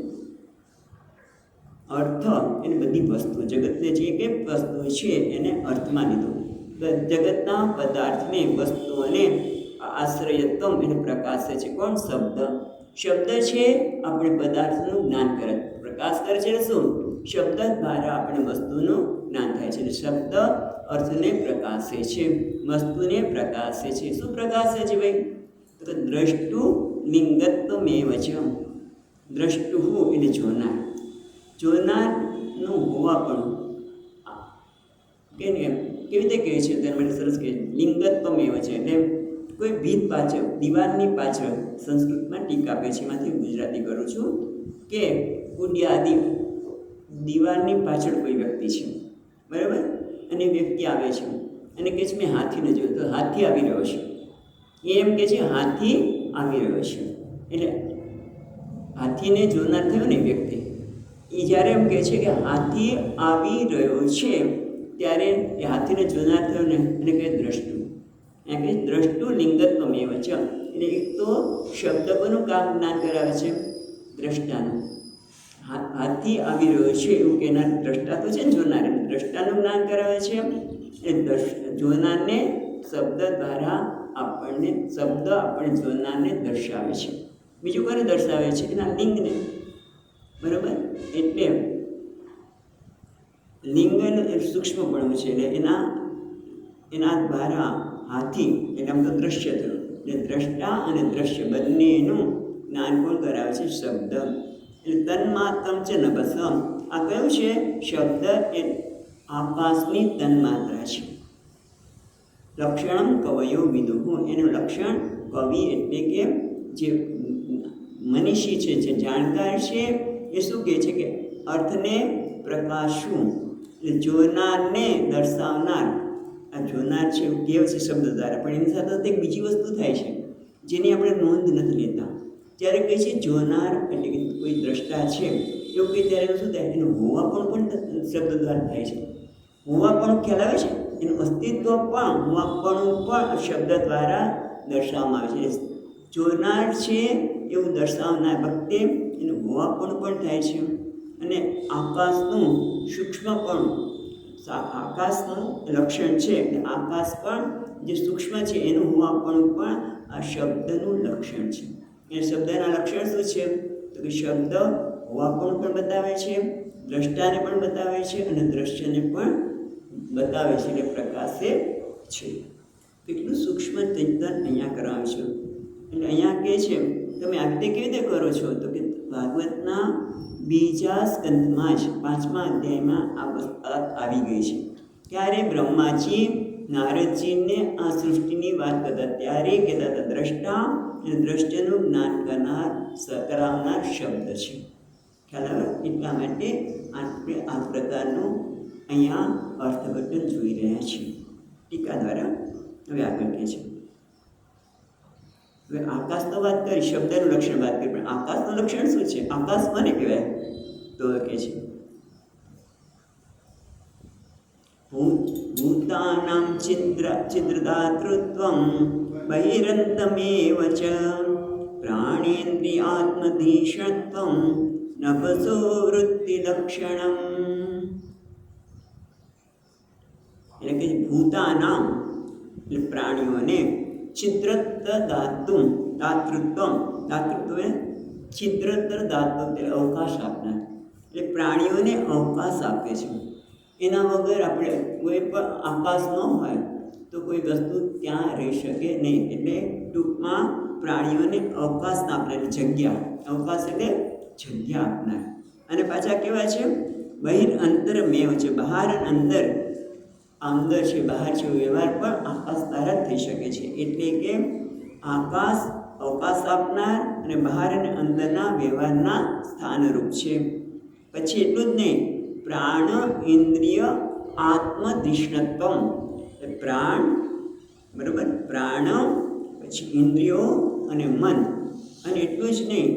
અર્થ એટલે બધી વસ્તુ, જગતને જે કંઈ વસ્તુ છે એને અર્થમાં લીધો. જગતના પદાર્થને વસ્તુઓને આશ્રયત્વમ એટલે પ્રકાશે છે. કોણ? શબ્દ. શબ્દ છે આપણે પદાર્થનું જ્ઞાન કરે, પ્રકાશ કરે છે. શું? શબ્દ દ્વારા આપણે વસ્તુનું જ્ઞાન થાય છે. શબ્દ અર્થને પ્રકાશે છે, વસ્તુને પ્રકાશે છે. શું પ્રકાશે છે ભાઈ? તો દ્રષ્ટુ લિંગત્વમેવ ચ. દ્રષ્ટુ એટલે જોનાર. જોનારનું હોવાપણું કે કેવી રીતે કહે છે? તેના માટે સરસ કહે લિંગત્વમેવ છે. એટલે કોઈ ભીત પાછળ, દિવાલની પાછળ સંસ્કૃતમાં ટીકા આપે છે, એમાંથી ગુજરાતી કરું છું કે કુડિયાદિ દિવાલની પાછળ કોઈ વ્યક્તિ છે, બરાબર? અને વ્યક્તિ આવે છે અને કહે છે મેં હાથીને જોયો. તો હાથી આવી રહ્યો છે. એમ કહે છે હાથી આવી રહ્યો છે. એટલે હાથીને જોનાર થયો ને વ્યક્તિ. એ જ્યારે એમ કહે છે કે હાથી આવી રહ્યો છે ત્યારે એ હાથીને જોનાર થયો ને એને કહે દ્રષ્ટુ. એમ કે દ્રષ્ટુ લિંગત્વમેવ ચ. એટલે એક તો શબ્દકોનું કામ જ્ઞાન કરાવે છે, દ્રષ્ટાનું. હાથી આવી રહ્યો છે એવું કહેનાર દ્રષ્ટા તો છે ને, જોનાર. દ્રષ્ટાનું જ્ઞાન કરાવે છે. એ જોનારને શબ્દ દ્વારા શબ્દ આપણે જોનારને દર્શાવે છે. બીજું કોને દર્શાવે છે? એના લિંગને. બરાબર. એટલે લિંગન એ સૂક્ષ્મપણું છે, એટલે એના દ્વારા હાથી એટલે આમ તો દ્રશ્ય થયું. એટલે દ્રષ્ટા અને દ્રશ્ય બંનેનું જ્ઞાન કોણ કરાવે છે? શબ્દ. એટલે તન્માત્રમ છે નભસમ. આ કયું છે? શબ્દ એ આકાશની તન્માત્રા છે. લક્ષણમ કવયો વિદુઃ. એનું લક્ષણ કવિ એટલે કે જે મનીષી છે, જે જાણકાર છે, એ શું કહે છે કે અર્થને પ્રકાશવું, એટલે જોનારને દર્શાવનાર. આ જોનાર છે એવું કેવ છે શબ્દ દ્વારા, પણ એની સાથે એક બીજી વસ્તુ થાય છે જેની આપણે નોંધ નથી લેતા. જ્યારે કહે છે જોનાર એટલે કે કોઈ દ્રષ્ટા છે એવું કહે ત્યારે શું થાય? એનું હોવાપણ શબ્દ દ્વારા થાય છે. હોવાપણું ખ્યાલ આવે છે, એનું અસ્તિત્વ પણ હોવાપણું પણ શબ્દ દ્વારા દર્શાવવામાં આવે છે. જોનાર છે એવું દર્શાવનાર વખતે એનું હોવાપણું પણ થાય છે. અને આકાશનું સૂક્ષ્મપણું, આકાશનું લક્ષણ છે, આકાશ પણ જે સૂક્ષ્મ છે એનું હોવાપણું પણ આ શબ્દનું લક્ષણ છે. એ શબ્દના લક્ષણ શું છે? તો કે શબ્દ હોવાપણું પણ બતાવે છે, દ્રષ્ટાને પણ બતાવે છે અને દ્રશ્યને પણ બતાવે છે, એટલે પ્રકાશે છે. કેટલું સૂક્ષ્મ ચિંતન અહીંયા કરાવે છે. એટલે અહીંયા કહે છે તમે આ રીતે કેવી રીતે કરો છો? તો કે ભાગવતના બીજા સ્કંદમાં જ 5મા અધ્યાયમાં આ વાત આવી ગઈ છે. ત્યારે બ્રહ્માજી નારદજીને આ સૃષ્ટિની વાત કરતા ત્યારે કહેતા હતા દ્રષ્ટા અને દ્રશ્યનું જ્ઞાન કરાવનાર શબ્દ છે. ખ્યાલ આવે? એટલા માટે આપણે આ પ્રકારનું અહીંયા અર્થઘટન જોઈ રહ્યા છીએ ટીકા દ્વારા. હવે આગળ કહે છે, હવે આકાશ તો વાત કરી, શબ્દનું લક્ષણ વાત કરી, પણ આકાશનું લક્ષણ શું છે? આકાશ કોને કહેવાય? તો કહે છે ભૂતાનામ છિદ્રદાતૃત્વં બહિરંતમેવ ચ પ્રાણેન્દ્રિયાત્મધીશત્વં નભસો વૃત્તિલક્ષણમ. એટલે કે ભૂતાનામ એટલે પ્રાણીઓને છિદ્રતર દાતૃત્વમ, દાતૃત્વ છિદ્રતર દાતૃત્વ એટલે અવકાશ આપનાર, એટલે પ્રાણીઓને અવકાશ આપે છે. એના વગર આપણે કોઈ પણ આકાશ ન હોય તો કોઈ વસ્તુ ત્યાં રહી શકે નહીં. એટલે ટૂંકમાં પ્રાણીઓને અવકાશ આપનાર, જગ્યા, અવકાશ એટલે જગ્યા આપનાર. અને પાછા કેવા છે? બહિર અંતર મેવ છે, બહાર અને અંદર, અંદર છે બહાર છે વ્યવહાર પણ આકાશ દ્વારા થઈ શકે છે. એટલે કે આકાશ અવકાશ આપનાર અને બહાર અને અંદરના વ્યવહારના સ્થાનરૂપ છે. પછી એટલું જ નહીં, પ્રાણ ઇન્દ્રિય આત્મધિષ્ણત્વમ, પ્રાણ બરાબર, પ્રાણ પછી ઇન્દ્રિયો અને મન, અને એટલું જ નહીં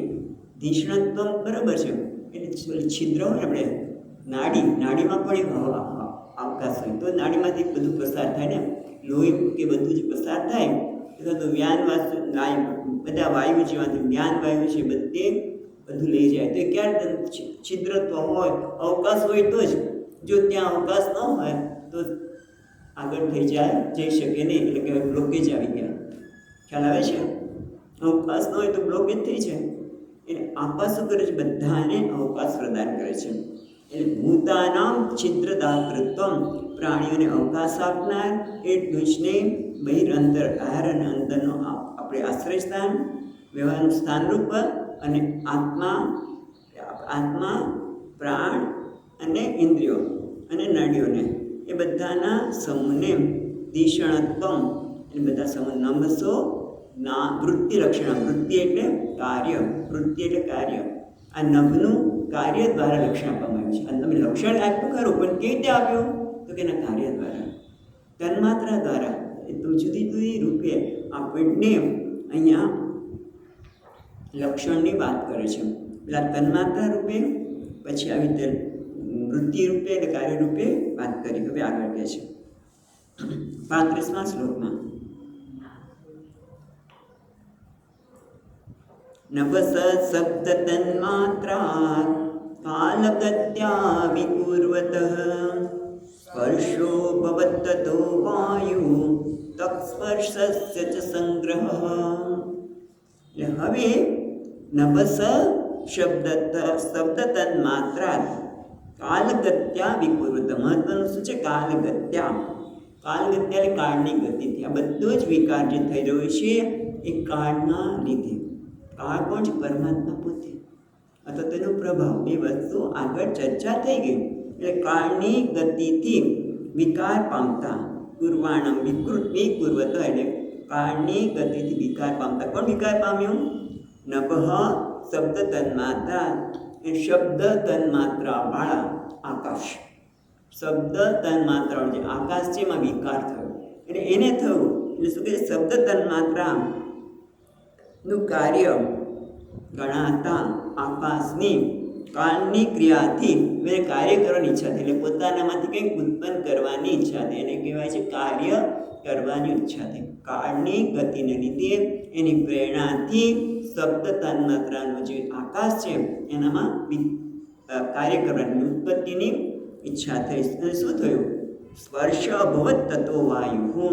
ધિષ્ણત્વમ બરાબર છે. એટલે છિદ્ર હોય આપણે નાડીમાં પણ એક અવકાશ હોય તો નાડીમાંથી બધું પસાર થાય ને, લોહી કે બધું જ પસાર થાય અથવા તો બધા વાયુ જેમાંથી જ્ઞાન વાયુ છે બધું લઈ જાય. તો ક્યારે છિદ્રત્વ હોય, અવકાશ હોય તો જ. જો ત્યાં અવકાશ ન હોય તો આગળ જઈ શકે નહીં, એટલે કે બ્લોકેજ આવી ગયા. ખ્યાલ આવે છે? અવકાશ ન હોય તો બ્લોકેજ થઈ જાય. એટલે આકાશ શું કરે છે? બધાને અવકાશ પ્રદાન કરે છે. એટલે ભૂતાનામ છિદ્રદાતૃત્વમ, પ્રાણીઓને અવકાશ આપનાર, એટલું જ નહીં બહિર અંતર, બહાર અને અંદરનો આપણે આશ્રય સ્થાન, વ્યવહારનું સ્થાનરૂપ, અને આત્મા પ્રાણ અને ઇન્દ્રિયો અને નાડીઓને એ બધાના સમૂહને ધિષણત્વમ એટલે બધા સમૂહ નમસો વૃત્તિ લક્ષણ. વૃત્તિ એટલે કાર્ય, વૃત્તિ એટલે કાર્ય. આ નભનું કાર્ય દ્વારા લક્ષણ આપવામાં આવ્યું છે. અને તમે લક્ષણ આપ્યું ખરું, પણ કેવી રીતે આપ્યું? તો કે એના કાર્ય દ્વારા, તન્માત્રા દ્વારા. એ તો જુદી જુદી રૂપે આપણને અહીંયા લક્ષણની વાત કરે છે. પેલા તન્માત્રા રૂપે, પછી આવી રીતે વૃત્તિ રૂપે એટલે કાર્ય રૂપે વાત કરી. હવે આગળ કહે છે 35મા શ્લોકમાં, નભસ શબ્દ તન્માત્રા કાલગત્યા વિકુર્વતઃ સ્પર્શો ભવત્તતો વાયુ તત્સ્પર્શસ્ય ચ સંગ્રહ. એટલે હવે નભસ શબ્દ તન્માત્રા કાલગત્યા વિકૃત. મહત્વનું શું છે? કાલગત્યા. કાલગત્યા એટલે કાળની ગતિથી. આ બધો જ વિકાર જે થઈ રહ્યો છે એ કાળના લીધે. કાળ કોણ છે? પરમાત્મા પોતે અથવા તેનો પ્રભાવ. એ વસ્તુ આગળ ચર્ચા થઈ ગઈ. એટલે કાળની ગતિથી વિકાર પામતા કુર્વાણમ વિકૃત એટલે કાળની ગતિથી વિકાર પામતા. કોણ વિકાર પામ્યું? નભઃ શબ્દ તન્માત્રા. એ શબ્દ તન્માત્રા વાળા આકાશ. શબ્દ તન્માત્રા જે આકાશ છે એમાં વિકાર થયો. એટલે એને થયું એટલે શું કહે? શબ્દ તન્માત્રા નું કાર્ય ગણાતા આકાશની કાળની ક્રિયાથી એને કાર્ય કરવાની ઈચ્છા થઈ. એટલે પોતાનામાંથી કંઈક ઉત્પન્ન કરવાની ઈચ્છા થઈ. એને કહેવાય છે કાર્ય કરવાની ઈચ્છા થઈ. કાળની ગતિને લીધે એની પ્રેરણાથી શબ્દ તન્માત્રાનો જે આકાશ છે એનામાં કાર્ય કરવાની ઉત્પત્તિની ઈચ્છા થઈ. અને શું થયું? સ્પર્શ અભવત તત્વો વાયુ.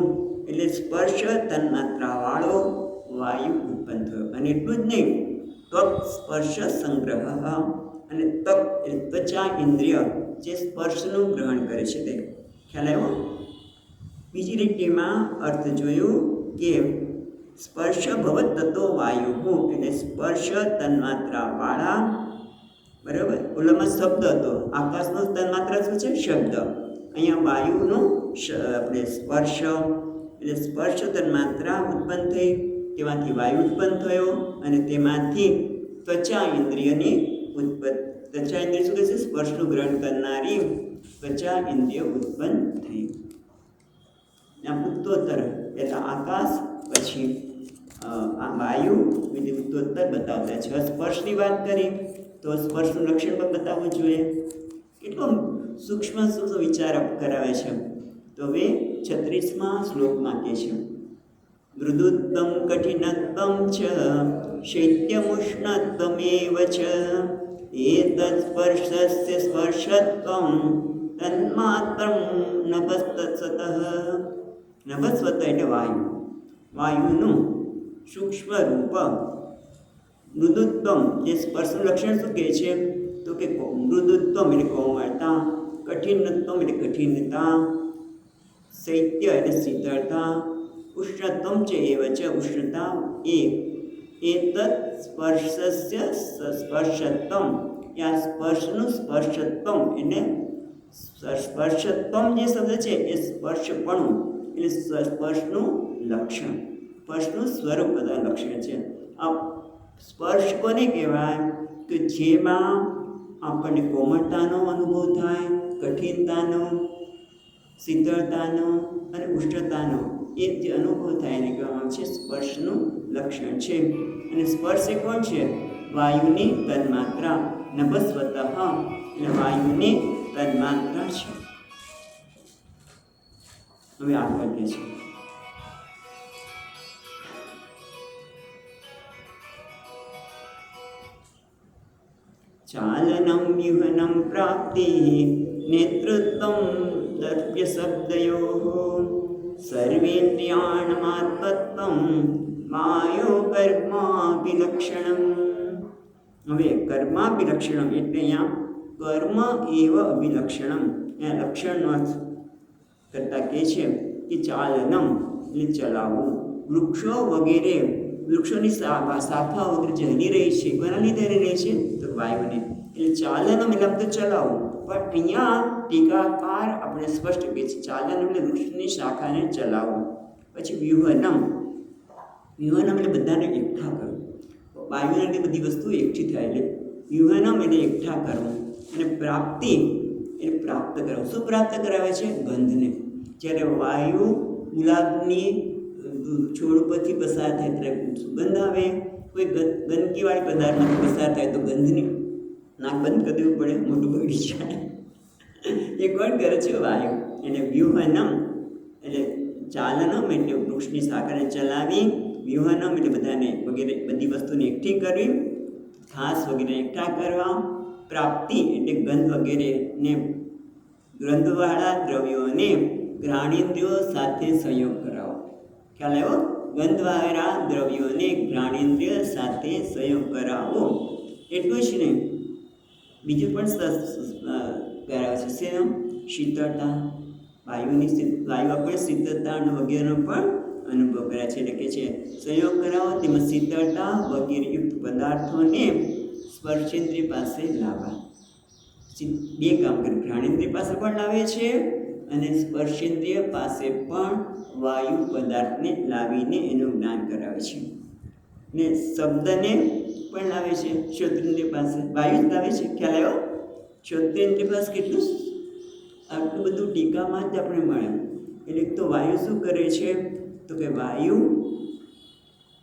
એટલે સ્પર્શ તન્માત્રાવાળો વાયુ ઉત્પન્ન થયો. અને એટલું જ નહીં, ત્વક સ્પર્શ સંગ્રહ. અને તક એટલે ત્વચા ઇન્દ્રિય જે સ્પર્શનું ગ્રહણ કરે છે તે. ખ્યાલ આવ્યો? બીજી રીતેમાં અર્થ જોયું કે સ્પર્શ ભવત તત્વો વાયુ એટલે સ્પર્શ તન્માત્રા વાળા. બરાબર? ઓલામાં શબ્દ હતો. આકાશનો તન્માત્રા શું છે? શબ્દ. અહીંયા વાયુનો આપણે સ્પર્શ એટલે સ્પર્શ તન્માત્રા ઉત્પન્ન થઈ. તેમાંથી વાયુ ઉત્પન્ન થયો અને તેમાંથી ત્વચા ઇન્દ્રિયની ઉત્પત્તિ. ત્વચા ઇન્દ્રિય શું કહે છે? સ્પર્શનું ગ્રહણ કરનારી ત્વચા ઇન્દ્રિય ઉત્પન્ન થઈ. ઉત્તોત્તર એટલે આકાશ, પછી આ વાયુ એટલે ઉત્તોત્તર બતાવતા છે. સ્પર્શની વાત કરી તો સ્પર્શનું લક્ષણ પણ બતાવવું જોઈએ. કેટલો સૂક્ષ્મ વિચાર કરાવે છે. તો હવે 36મા શ્લોકમાં કહે છે મૃદુત્તમ કઠિનત્તમ ચ શૈત્યમુષ્ણત્વમેવ ચ એતત્ સ્પર્શસ્ય સ્પર્શત્વં તન્માત્રં નભસ્તત્સતઃ. નભસ્વત એટલે વાયુ. વાયુનું સૂક્ષ્મ રૂપ મૃદુત્તમ. જે સ્પર્શનું લક્ષણ શું કહે છે? તો કે મૃદુત્તમ એટલે કોમળતા, કઠિનત્વમ એટલે કઠિનતા, શૈત્ય એટલે શીતળતા, ઉષ્ણત્વમ છે એવ છે ઉષ્ણતા. એતત્ સ્પર્શસ્ય સ્પર્શત્વમ. આ સ્પર્શનું સ્પર્શત્વમ એટલે સ્પર્શત્વમ જે શબ્દ છે એ સ્પર્શપણું એટલે સ્પર્શનું લક્ષણ, સ્પર્શનું સ્વરૂપ બધા લક્ષણ છે. આ સ્પર્શ કોને કહેવાય? કે જેમાં આપણને કોમળતાનો અનુભવ થાય, કઠિનતાનો, શીતળતાનો અને ઉષ્ણતાનો એ જે અનુભવ થાય એને કહેવામાં છે સ્પર્શનું લક્ષણ છે. અને સ્પર્શ એ કોણ છે? વાયુની તન્માત્રા. નભસ્વતઃ એટલે વાયુની તન્માત્રા છે. હવે આગળ કહે છે ચાલનમ વ્યુહનમ પ્રાપ્તિ નેતૃત્વમ દ્રવ્ય શબ્દયોઃ સર્વેન્દ્રિયાણમાત્મત્વમ માયો કર્માભિલક્ષણમ. હવે કર્માભિલક્ષણમ એટલે અહીંયા કર્મ એવ અભિલક્ષણમ. અહીંયા લક્ષણનો અર્થ કરતા કહે છે કે ચાલનમ એટલે ચલાવવું. વૃક્ષો વગેરે વૃક્ષોની શાખા વગેરે જે હલી રહી છે, કોના લીધે હલી રહી છે? તો વાયુને. એટલે ચાલનમ એટલે તો ચલાવવું. પણ અહીંયા ટીકાકાર આપણે સ્પષ્ટ કહે છે ચાલન એટલે વૃક્ષની શાખાને ચલાવવું. પછી વ્યુહનમ. વ્યુહનમ એટલે બધાને એકઠા કરવું. વાયુને એટલે બધી વસ્તુ એકઠી થાય એટલે વ્યુહનમ એટલે એકઠા કરવું. અને પ્રાપ્તિ એટલે પ્રાપ્ત કરવું. શું પ્રાપ્ત કરાવે છે? ગંધને. જ્યારે વાયુ ગુલાબની છોડ પરથી પસાર થાય ત્યારે સુગંધ આવે. કોઈ ગંદકીવાળી પદાર્થમાંથી પસાર થાય તો ગંધની નાક બંધ કરી દેવું પડે, મોટું બગડી જાય. એ કોણ કરે છે? વાયુ. એટલે વ્યુહનમ એટલે ચાલનમ એટલે વૃક્ષની શાખાને ચલાવી, વ્યુહનમ એટલે બધાને વગેરે બધી વસ્તુને એકઠી કરવી, ઘાસ વગેરે એકઠા કરવા, પ્રાપ્તિ એટલે ગંધ વગેરેને ગંધવાળા દ્રવ્યોને ઘ્રાણેન્દ્રિયો સાથે સંયોગ કરાવો. ખ્યાલ આવ્યો? ગંધવાળા દ્રવ્યોને ઘ્રાણેન્દ્રિય સાથે સંયોગ કરાવો. એટલું જ નહીં, બીજું પણ કરાવે છે. શેનું? શીતળતા, વાયુ આપણે શીતળતા વગેરેનો પણ અનુભવ કર્યા છે. એટલે કે છે સંયોગ કરાવો તેમાં શીતળતા વગેરે યુક્ત પદાર્થોને સ્પર્શેન્દ્રિય પાસે લાવવા. બે કામ કરે, ઘ્રાણેન્દ્રિય પાસે પણ લાવે છે અને સ્પર્શેન્દ્રિય પાસે પણ વાયુ પદાર્થને લાવીને એનું જ્ઞાન કરાવે છે. ને શબ્દને પણ લાવે છે શ્રોત્રેન્દ્રિય પાસે, વાયુ જ લાવે છે. ખ્યાલ આવ્યો? શ્રોત્રેન્દ્રિય પાસે કેટલું આટલું બધું ટીકામાં જ આપણે મળે. એટલે તો વાયુ શું કરે છે? તો કે વાયુ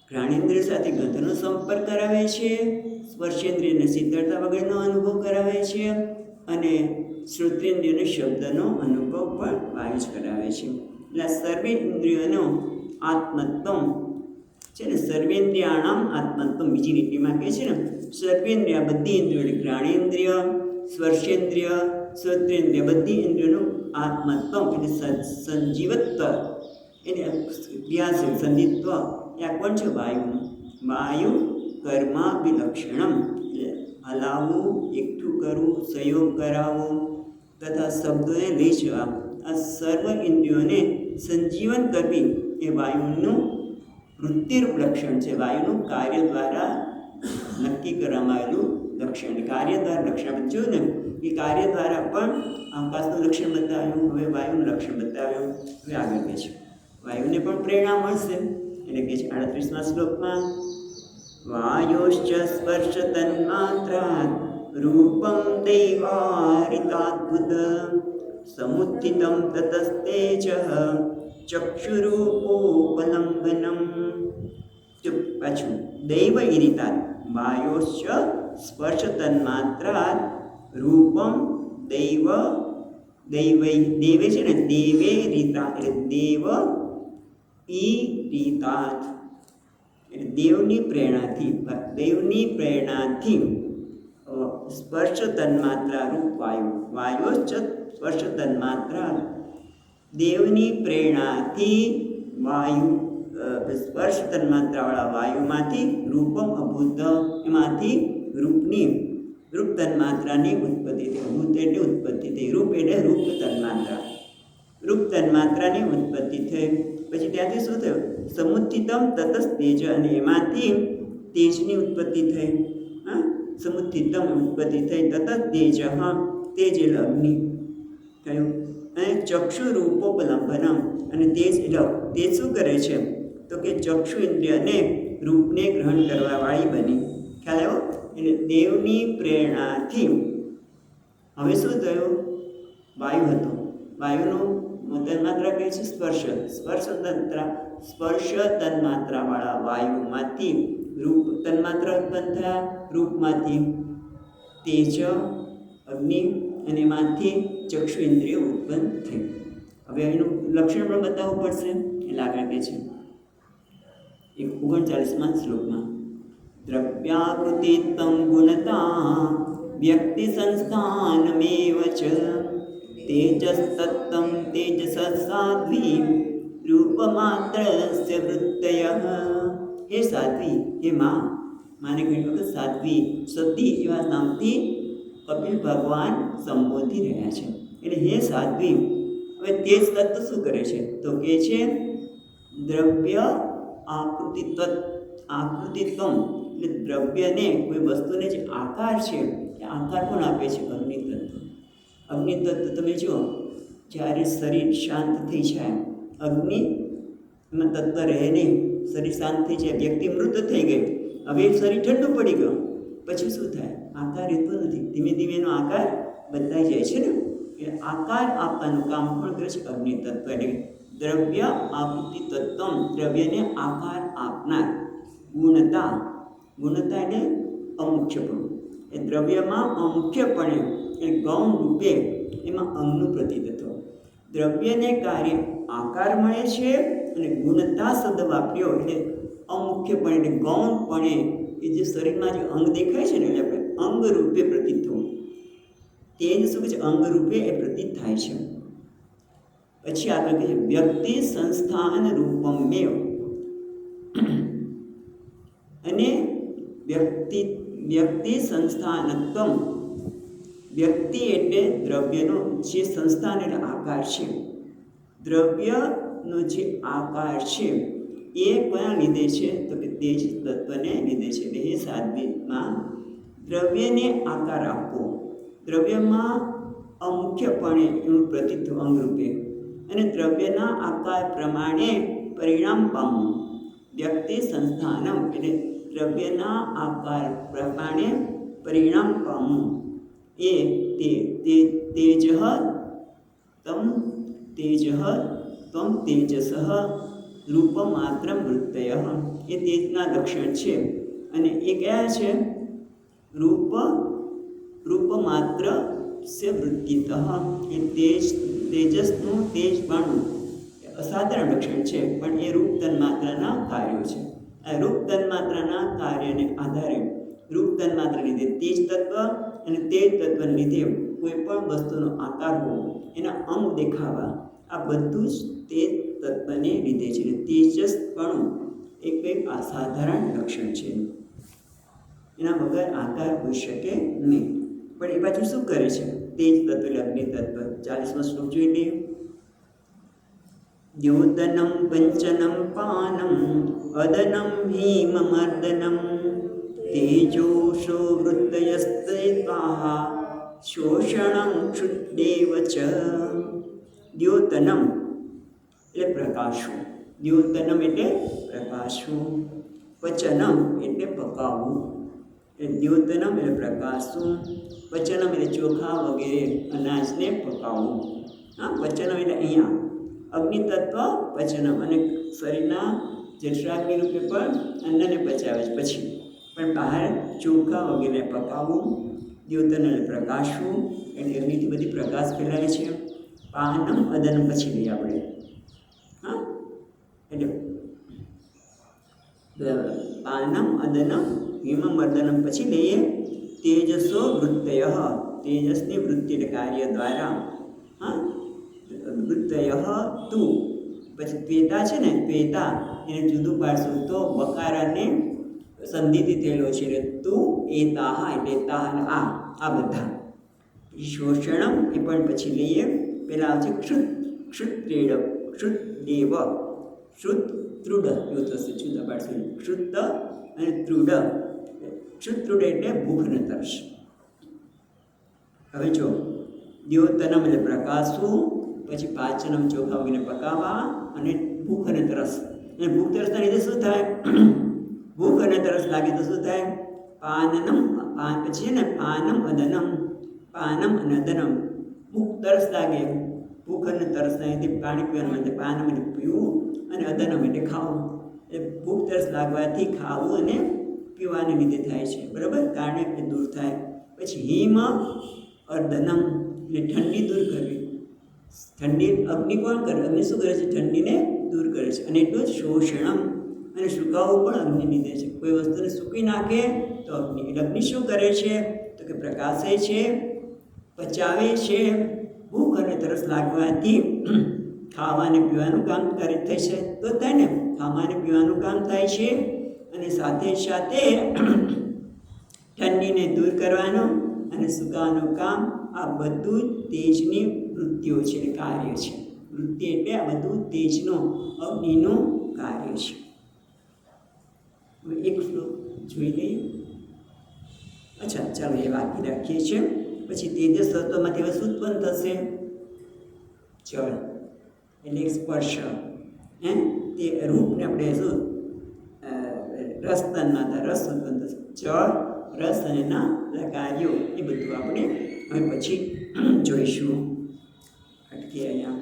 ઘ્રાણેન્દ્રિય સાથે ગંધનો સંપર્ક કરાવે છે, સ્પર્શેન્દ્રિયને શીતળતા વગેરેનો અનુભવ કરાવે છે અને શ્રોત્રેન્દ્રિયને શબ્દનો અનુભવ પણ વાયુ જ કરાવે છે. એટલે સર્વે ઇન્દ્રિયોનો આત્મત્વમ છે ને, સર્વેન્દ્રિયાણામ આત્મત્વમ બીજી રીતિમાં કહે છે ને, સર્વેન્દ્રિય બધી ઇન્દ્રિયો એટલે ઘ્રાણેન્દ્રિય, સ્પર્શેન્દ્રિય, શ્રોત્રેન્દ્રિય બધી ઇન્દ્રિયોનું આત્મત્વમ એટલે સંજીવત્વ, એને ક્રિયાશીલ સંજીવત્વ એ આ કોણ છે? વાયુનું. વાયુ કર્માભિલક્ષણમ એટલે હલાવવું, એકઠું કરવું, સંયોગ કરાવવો તથા શબ્દોને લઈ જવા, આ સર્વ ઇન્દ્રિયોને સંજીવન કરવી એ વાયુનું વૃત્તિરૂપ લક્ષણ છે. વાયુનું કાર્ય દ્વારા નક્કી કરવામાં આવેલું લક્ષણ, કાર્ય દ્વારા લક્ષણ જોયું ને, એ કાર્ય દ્વારા પણ આકાશનું લક્ષણ બતાવ્યું, હવે વાયુનું લક્ષણ બતાવ્યું. હવે આગળ કહે છે વાયુને પણ પ્રેરણા મળશે. એટલે કે છે 38મા શ્લોકમાં વાયોશ્ચ સ્પર્શ તન્માત્રાત રૂપમ દૈવારિતાદ્ભુત સમુત્થિતમ તતસ્તેજઃ ચક્ષુરૂપોપલંબનમ. પાછું દૈવ ઈરિતાત વાયોશ્ચ સ્પર્શ તન્માત્રાત રૂપમ દેવે છે ને, દેવે રીતા એટલે દેવ ઈરિતાત એટલે દેવની પ્રેરણાથી સ્પર્શ તન્માત્રા રૂપ વાયોશ્ચ સ્પર્શ તન્માત્રા દેવની પ્રેરણાથી વાયુ સ્પર્શ તન્માત્રાવાળા વાયુમાંથી રૂપમ અભૂત એમાંથી રૂપ તન્માત્રાની ઉત્પત્તિ થઈ. અભૂત એટલે ઉત્પત્તિ થઈ, રૂપ એટલે રૂપ તન્માત્રાની ઉત્પત્તિ થઈ. પછી ત્યાંથી શું થયું? સમુત્થિતમ તતસ તેજ અને એમાંથી તેજની ઉત્પત્તિ થઈ. સમુત્થિતમ ઉત્પત્તિ થઈ, તતસ તેજ તેજ એટલે અગ્નિ થયું. અને ચક્ષુ રૂપોપલંબનમ અને તેજ એટલે તેજ શું કરે છે? તો કે ચક્ષુ ઇન્દ્રિયને રૂપને ગ્રહણ કરવા વાળી બની. ખ્યાલ આવ્યો? એટલે દેવની પ્રેરણાથી હવે શું થયું? વાયુ હતો, વાયુનું તન્માત્રા કહે છે સ્પર્શ તન્માત્રાવાળા વાયુમાંથી રૂપ તન્માત્રા ઉત્પન્ન થયા, રૂપમાંથી તેજ અગ્નિ અને એમાંથી ચક્ષુ ઇન્દ્રિય ઉત્પન્ન થઈ. હવે એનું લક્ષણ પણ બતાવવું પડશે. એટલે આગળ કહે છે 39મા શ્લોકમાં દ્રવ્યાકૃતિત્વં ગુણતા વ્યક્તિ સંસ્થાનમેવ ચ તેજસ્તત્વં તેજસ સાધ્વી રૂપમાત્રસ્ય વૃત્તયઃ. હે સાધ્વી, હે માને ઘણી વખત સાધ્વી સતી એવા નામથી કપિલ ભગવાન સંબોધી રહ્યા છે. એટલે હે સાધ્વી, હવે તેજ તત્વ શું કરે છે? તો કે છે દ્રવ્ય આકૃતિત્વ એટલે દ્રવ્યને કોઈ વસ્તુને જે આકાર છે એ આકાર પણ આપે છે અગ્નિતત્વ. તમે જુઓ, જ્યારે શરીર શાંત થઈ જાય, અગ્નિ એમાં તત્વ રહે નહીં, શરીર શાંત થઈ જાય, વ્યક્તિ મૃત થઈ ગઈ, હવે શરીર ઠંડુ પડી ગયું, પછી શું થાય? આકાર રહેતો નથી, ધીમે ધીમે એનો આકાર બદલાઈ જાય છે ને. એ આકાર આપવાનું કામ પણ કરે છે અગ્નિતત્વ. એટલે દ્રવ્ય આકૃતિ તત્વમ દ્રવ્યને આકાર આપનાર. ગુણતા એટલે અમુખ્યપણું. એ દ્રવ્યમાં અમુખ્યપણે એટલે ગૌણ રૂપે એમાં અંગનું પ્રતિનિધિત્વ. દ્રવ્યને કાર્ય આકાર મળે છે અને ગુણતા શબ્દ વાપર્યો એટલે અમુખ્યપણે એટલે ગૌણપણે એ જે શરીરમાં જે અંગ દેખાય છે ને એટલે આપણે અંગ રૂપે પ્રતીત થવું. તે જ શું છે? અંગ રૂપે એ પ્રતીત થાય છે. પછી આગળ કહે છે વ્યક્તિ સંસ્થાન રૂપમેવ. અને વ્યક્તિ સંસ્થાનત્વમ, વ્યક્તિ એટલે દ્રવ્યનો જે સંસ્થાન એટલે આકાર છે, દ્રવ્યનો જે આકાર છે એ કોના લીધે છે? તો કે તેજ તત્વને લીધે છે. એટલે એ સાદગીમાં દ્રવ્યને આકાર આપવો, દ્રવ્યમાં અમુખ્યપણે એનું પ્રતિત્વ અંગરૂપે અને દ્રવ્યના આકાર પ્રમાણે પરિણામ પામવું. વ્યક્તિ સંસ્થાનમ એટલે દ્રવ્યના આકાર પ્રમાણે પરિણામ પામવું. એ તેજ તમ તેજસ રૂપમાત્ર વૃત્તય, એ તેજના લક્ષણ છે. અને એ કયા છે? રૂપમાત્ર સે વૃત્તિતઃ, એ તેજસનું તેજપણું અસાધારણ લક્ષણ છે, પણ એ રૂપ તન્માત્રાના કાર્યો છે. આ રૂપ તન્માત્રાના કાર્યને આધારે, રૂપ તન્માત્ર લીધે તેજ તત્વ અને તેજ તત્વને લીધે કોઈ પણ વસ્તુનો આકાર હોવો, એના અંગ દેખાવા, આ બધું જ તેજ તત્વને લીધે છે. તેજસપણું એ કંઈક અસાધારણ લક્ષણ છે, એના વગર આકાર હોઈ શકે નહીં. પણ એ પાછું શું કરે છે? તેજ તત્વ એટલે અગ્નિ તત્વ. 40મો શ્લોક જોઈ લઈએ. દ્યોતનમ પંચનમ પાનમ અદનમ હિમમર્દનમ તેજોષો વૃત્તયસ્તેત્વાહ શોષણં ક્ષુદ્દેવ ચ. દ્યોતનમ એટલે પ્રકાશવું, દ્યોતનમ એટલે પ્રકાશવું, પચનમ એટલે પકાવવું. એટલે દ્યોતનમ એટલે પ્રકાશવું, પચનમ એટલે ચોખા વગેરે અનાજને પકાવવું. હા, પચનમ એટલે અહીંયા અગ્નિ તત્વ પચનમ, અને શરીરના જઠરાગ્નિ રૂપે પણ અન્નને પચાવે છે પછી, પણ બહાર ચોખા વગેરે પકાવવું. દ્યોતન એટલે પ્રકાશવું, એટલે અગ્નિથી બધી પ્રકાશ ફેલાય છે. પાનમ અદનમ પછી લઈએ આપણે. હા, એટલે પાનમ અદનમ હિમમર્દનમ પછી લઈએ. તેજસો વૃત્તય, તેજસની વૃત્તિ એટલે કાર્ય દ્વારા. હા, વૃત્તય તું, પછી ત્વેતા છે ને, ત્વેતા એને જુદું પાડશું તો બકારાને સંધિથી થયેલો છે, એટલે તું એતાહ એટલે તાહ અને આ બધા. શોષણમ એ પણ પછી લઈએ. પહેલાં આવશે ક્ષુત્રેડ, ક્ષુદ્દેવ, ક્ષુત્રુડ એવું થશે, જુદા પાડશું. ક્ષુદ્ધ અને ત્રુડ, ક્ષુત્રુડ એટલે ભૂખ ને તરસ. હવે જો દ્યોતનમ એટલે પ્રકાશવું, પછી પાચનમ ચોખા વગેરે પકાવવા, અને ભૂખ અને તરસ. અને ભૂખ તરસના લીધે શું થાય? ભૂખ અને તરસ લાગે તો શું થાય? પાન પછી ને પાનમ અદનમ, પાનમ અને અદનમ. ભૂખ તરસ લાગે, ભૂખ અને તરસના લીધે પાણી પીવાનું એટલે પાનમ એટલે પીવું, અને અદનમ એટલે ખાવું. એટલે ભૂખ તરસ લાગવાથી ખાવું અને પીવાને લીધે થાય છે, બરાબર, કારણે એટલે દૂર થાય. પછી હિમ અર્દનમ એટલે ઠંડી દૂર કરવી. ઠંડી અગ્નિ કોણ કરે? અગ્નિ શું કરે છે? ઠંડીને દૂર કરે છે. અને એટલું જ શોષણમ, અને સુકાવવું પણ અગ્નિ લીધે છે. કોઈ વસ્તુને સૂકી નાખે તો અગ્નિ, એટલે અગ્નિ શું કરે છે? તો કે પ્રકાશે છે, પચાવે છે. ભૂખ અને તરસ લાગવાથી ખાવા અને પીવાનું કામ કરે થઈ છે તો થાય ને, ખાવા અને પીવાનું કામ થાય છે, અને સાથે સાથે ઠંડીને દૂર કરવાનું અને સુકાવાનું કામ, આ બધું તેજની વૃત્તિઓ છે, કાર્ય છે. વૃત્તિ એટલે આ બધું તેજનો, અગ્નિનું કાર્ય છે. હવે એક શ્લોક જોઈ લઈએ. અચ્છા, ચાલો એ બાકી રાખીએ છીએ. પછી તેજસ તત્વમાંથી હવે શું ઉત્પન્ન થશે? જળ એટલે સ્પર્શ, તે રૂપને આપણે શું રસ તન્માતા, રસ ઉત્પન્ન થશે. જળ, રસ અને એના કાર્યો એ બધું આપણે હવે પછી જોઈશું. અટકીએ અહીંયા.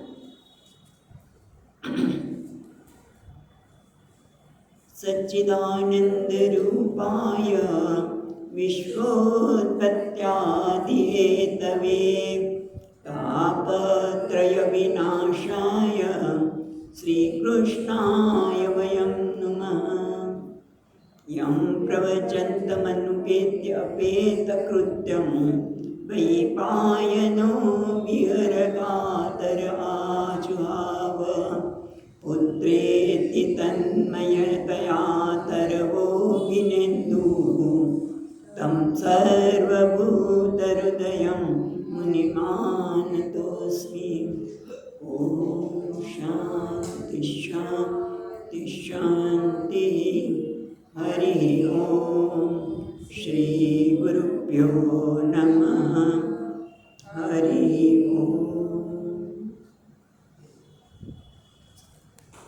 સચ્ચિદાનંદ રૂપાય વિશ્વોત્પત્યાદિહેતવે તાપત્રય વિનાશાય શ્રીકૃષ્ણાય વયં નમઃ. યં પ્રવચन्तમનુપેત્ય અપેતકૃત્યં વૈપાયનો વિહરકાતર આજુહાવ. પુત્રેતિ તન્મયતયા તરવો વિનેન્દુઃ तं सर्वभूतहृदयं मुनिमानतोऽस्मि। ॐ शान्ति शान्ति शान्तिः। हरिः ॐ। श्रीगुरुभ्यो नमः।